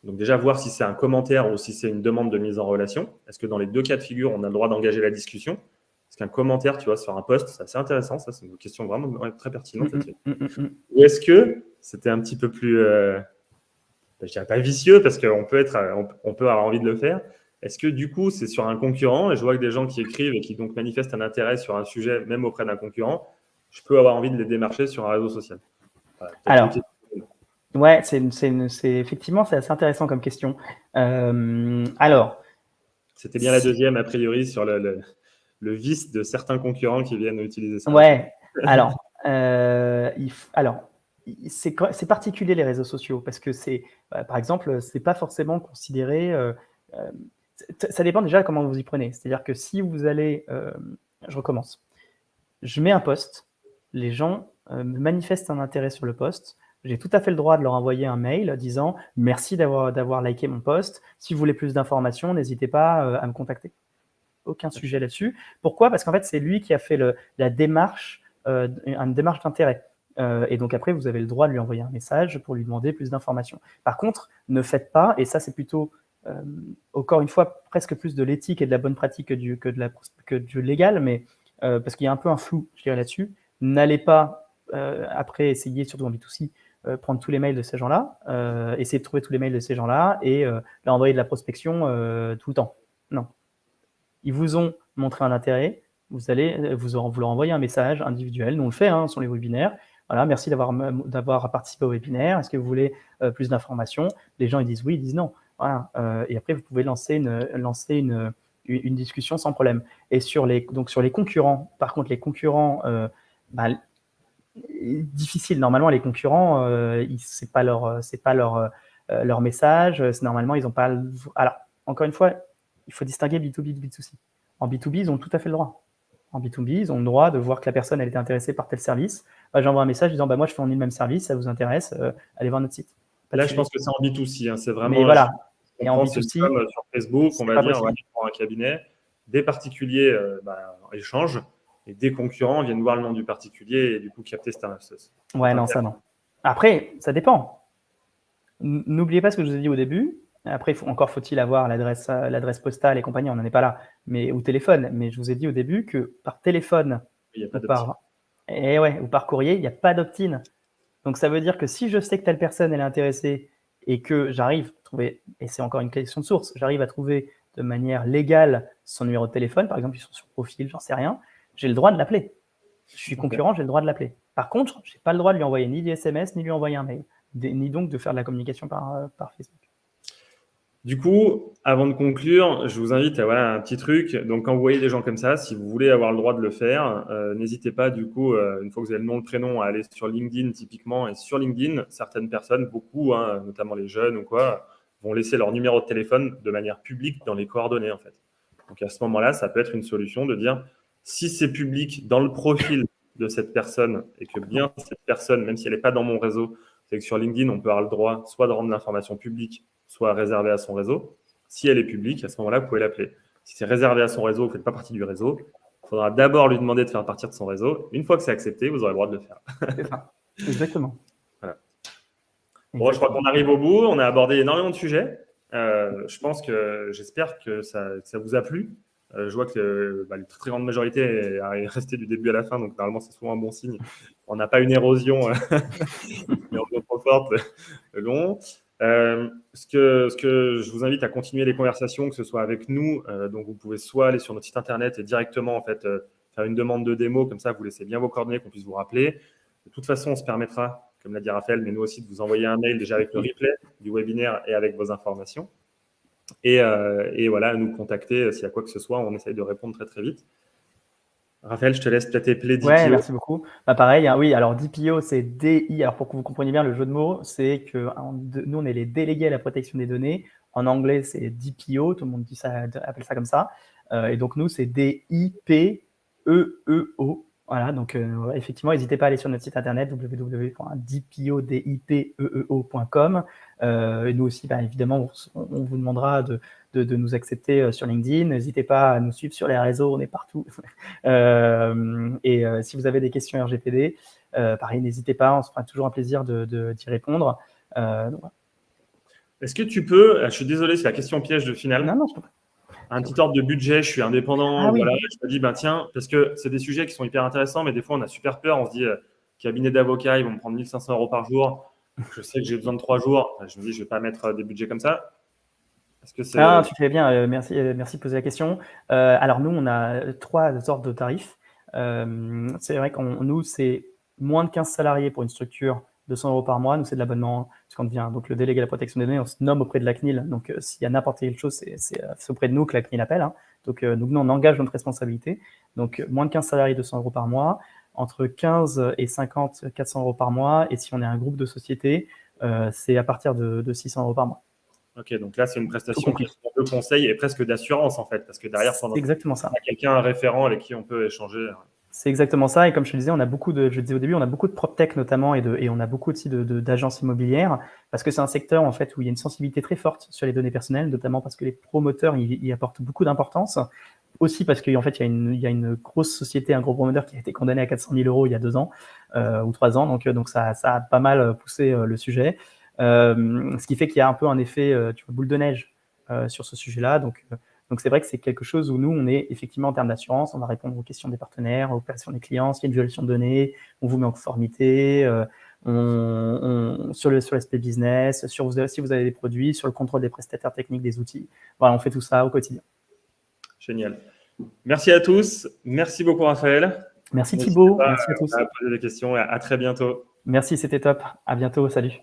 donc déjà voir si c'est un commentaire ou si c'est une demande de mise en relation. Est-ce que dans les 2 cas de figure, on a le droit d'engager la discussion? Est-ce qu'un commentaire, sur un post, c'est assez intéressant. Ça, c'est une question vraiment très pertinente. Ou est-ce que c'était un petit peu plus, je dirais pas vicieux parce qu'on peut avoir envie de le faire. Est-ce que du coup, c'est sur un concurrent et je vois que des gens qui écrivent et qui donc manifestent un intérêt sur un sujet, même auprès d'un concurrent, je peux avoir envie de les démarcher sur un réseau social? Alors, ouais, effectivement, c'est assez intéressant comme question. Alors, c'était bien la deuxième, a priori, sur le vice de certains concurrents qui viennent utiliser ça. Ouais, alors, c'est particulier les réseaux sociaux parce que par exemple, c'est pas forcément considéré. Ça dépend déjà comment vous y prenez. C'est-à-dire que si vous allez, je recommence. Je mets un post, les gens manifestent un intérêt sur le post. j'ai tout à fait le droit de leur envoyer un mail disant « Merci d'avoir liké mon post. Si vous voulez plus d'informations, n'hésitez pas à me contacter. » Aucun sujet là-dessus. Pourquoi? Parce qu'en fait, c'est lui qui a fait la démarche, une démarche d'intérêt. Et donc après, vous avez le droit de lui envoyer un message pour lui demander plus d'informations. Par contre, ne faites pas, et ça c'est plutôt, encore une fois, presque plus de l'éthique et de la bonne pratique que du légal, mais parce qu'il y a un peu un flou, je dirais, là-dessus. N'allez pas, après, essayer, surtout en B2C, prendre tous les mails de ces gens-là, essayer de trouver tous les mails de ces gens-là et leur envoyer de la prospection tout le temps. Non. Ils vous ont montré un intérêt, vous leur envoyer un message individuel. Nous, on le fait sur les webinaires. Voilà, merci d'avoir participé au webinaire. Est-ce que vous voulez plus d'informations? Les gens, ils disent oui, ils disent non. Voilà. Et après, vous pouvez lancer une discussion sans problème. Et sur les concurrents, par contre, les concurrents, difficile. Normalement, les concurrents, c'est pas leur message. Normalement, ils n'ont pas. Alors, encore une fois, il faut distinguer B2B de B2C. En B2B, ils ont tout à fait le droit. En B2B, ils ont le droit de voir que la personne elle était intéressée par tel service. J'envoie un message disant moi je fournis le même service, ça vous intéresse, allez voir notre site. Là, je pense que c'est en B2C. C'est vraiment. Mais voilà. Et en B2C, comme sur Facebook, on va dire, on va prendre un cabinet, des particuliers échangent et des concurrents viennent voir le nom du particulier et du coup capter cette RFS. Ouais, non, ça non. Après, ça dépend. N'oubliez pas ce que je vous ai dit au début. Après, faut-il avoir l'adresse postale et compagnie, on n'en est pas là, ou téléphone. Mais je vous ai dit au début que par téléphone ou par courrier, il n'y a pas d'opt-in. Donc, ça veut dire que si je sais que telle personne elle est intéressée et que j'arrive à trouver, et c'est encore une question de source, j'arrive à trouver de manière légale son numéro de téléphone, par exemple, ils sont sur profil, j'en sais rien, j'ai le droit de l'appeler. Je suis concurrent, j'ai le droit de l'appeler. Par contre, je n'ai pas le droit de lui envoyer ni des SMS, ni lui envoyer un mail, ni donc de faire de la communication par Facebook. Du coup, avant de conclure, je vous invite à un petit truc. Donc, quand vous voyez des gens comme ça, si vous voulez avoir le droit de le faire, n'hésitez pas, du coup, une fois que vous avez le nom, le prénom, à aller sur LinkedIn typiquement. Et sur LinkedIn, certaines personnes, beaucoup, notamment les jeunes ou quoi, vont laisser leur numéro de téléphone de manière publique dans les coordonnées, en fait. Donc, à ce moment-là, ça peut être une solution de dire, si c'est public dans le profil de cette personne et que bien cette personne, même si elle n'est pas dans mon réseau, c'est que sur LinkedIn, on peut avoir le droit soit de rendre l'information publique, soit réservée à son réseau. Si elle est publique, à ce moment-là, vous pouvez l'appeler. Si c'est réservé à son réseau, vous ne faites pas partie du réseau, il faudra d'abord lui demander de faire partie de son réseau. Une fois que c'est accepté, vous aurez le droit de le faire. C'est ça. Exactement. Voilà. Bon, je crois qu'on arrive au bout. On a abordé énormément de sujets. J'espère que ça vous a plu. Je vois que la très grande majorité est restée du début à la fin, donc normalement c'est souvent un bon signe. On n'a pas une érosion trop forte long. Ce que je vous invite à continuer les conversations, que ce soit avec nous, donc vous pouvez soit aller sur notre site internet et directement faire une demande de démo, comme ça vous laissez bien vos coordonnées qu'on puisse vous rappeler. De toute façon, on se permettra, comme l'a dit Raphaël, mais nous aussi de vous envoyer un mail déjà avec le replay du webinaire et avec vos informations. Et voilà, nous contacter s'il y a quoi que ce soit, on essaye de répondre très très vite. Raphaël, je te laisse peut-être épeler DPO. Ouais, merci beaucoup. Pareil, oui, alors DPO, c'est DI. Alors pour que vous compreniez bien le jeu de mots, c'est que nous, on est les délégués à la protection des données. En anglais, c'est DPO, tout le monde appelle ça comme ça. Et donc nous, c'est DIPEEO. Voilà, donc effectivement, n'hésitez pas à aller sur notre site internet www.dipeo.com. Et nous aussi, évidemment, on vous demandera de nous accepter sur LinkedIn. N'hésitez pas à nous suivre sur les réseaux, on est partout. Si vous avez des questions RGPD, pareil, n'hésitez pas, on se fera toujours un plaisir d'y répondre. Est-ce que tu peux, je suis désolé, c'est la question piège de finale. Non, je peux pas. Un petit ordre de budget, je suis indépendant, oui. Voilà, je me dis, tiens, parce que c'est des sujets qui sont hyper intéressants, mais des fois, on a super peur. On se dit, cabinet d'avocats, ils vont me prendre 1 500 € par jour. Je sais que j'ai besoin de 3 jours. Je me dis, je ne vais pas mettre des budgets comme ça. Est-ce que c'est... tu fais bien. Merci de poser la question. Alors, nous, on a 3 ordres de tarifs. C'est vrai nous, c'est moins de 15 salariés pour une structure, 200 € par mois. Nous, c'est de l'abonnement. Quand on devient donc le délégué à la protection des données, on se nomme auprès de la CNIL. Donc, s'il y a n'importe quelle chose, c'est auprès de nous que la CNIL appelle. Donc, nous, on engage notre responsabilité. Donc, moins de 15 salariés, 200 € par mois. Entre 15 et 50, 400 € par mois. Et si on est un groupe de sociétés, c'est à partir de 600 € par mois. Ok, donc là, c'est une prestation qui est de conseil et presque d'assurance, en fait. Parce que derrière, c'est exactement ça. On a quelqu'un, un référent avec qui on peut échanger. C'est exactement ça. Et comme je te disais, je disais au début, on a beaucoup de PropTech notamment et on a beaucoup aussi d'agences immobilières parce que c'est un secteur en fait où il y a une sensibilité très forte sur les données personnelles, notamment parce que les promoteurs y apportent beaucoup d'importance. Aussi parce qu'en fait, il y a une grosse société, un gros promoteur qui a été condamné à 400 000 € il y a 2 ans ou 3 ans. Donc ça a pas mal poussé le sujet. Ce qui fait qu'il y a un peu un effet boule de neige sur ce sujet-là. Donc c'est vrai que c'est quelque chose où nous, on est effectivement en termes d'assurance, on va répondre aux questions des partenaires, aux questions des clients, s'il y a une violation de données, on vous met en conformité, sur l'aspect business, si vous avez des produits, sur le contrôle des prestataires techniques, des outils. Voilà, on fait tout ça au quotidien. Génial. Merci à tous. Merci beaucoup, Raphaël. Merci Thibaut. Pas Merci à tous. à poser des questions et à très bientôt. Merci, c'était top. À bientôt. Salut.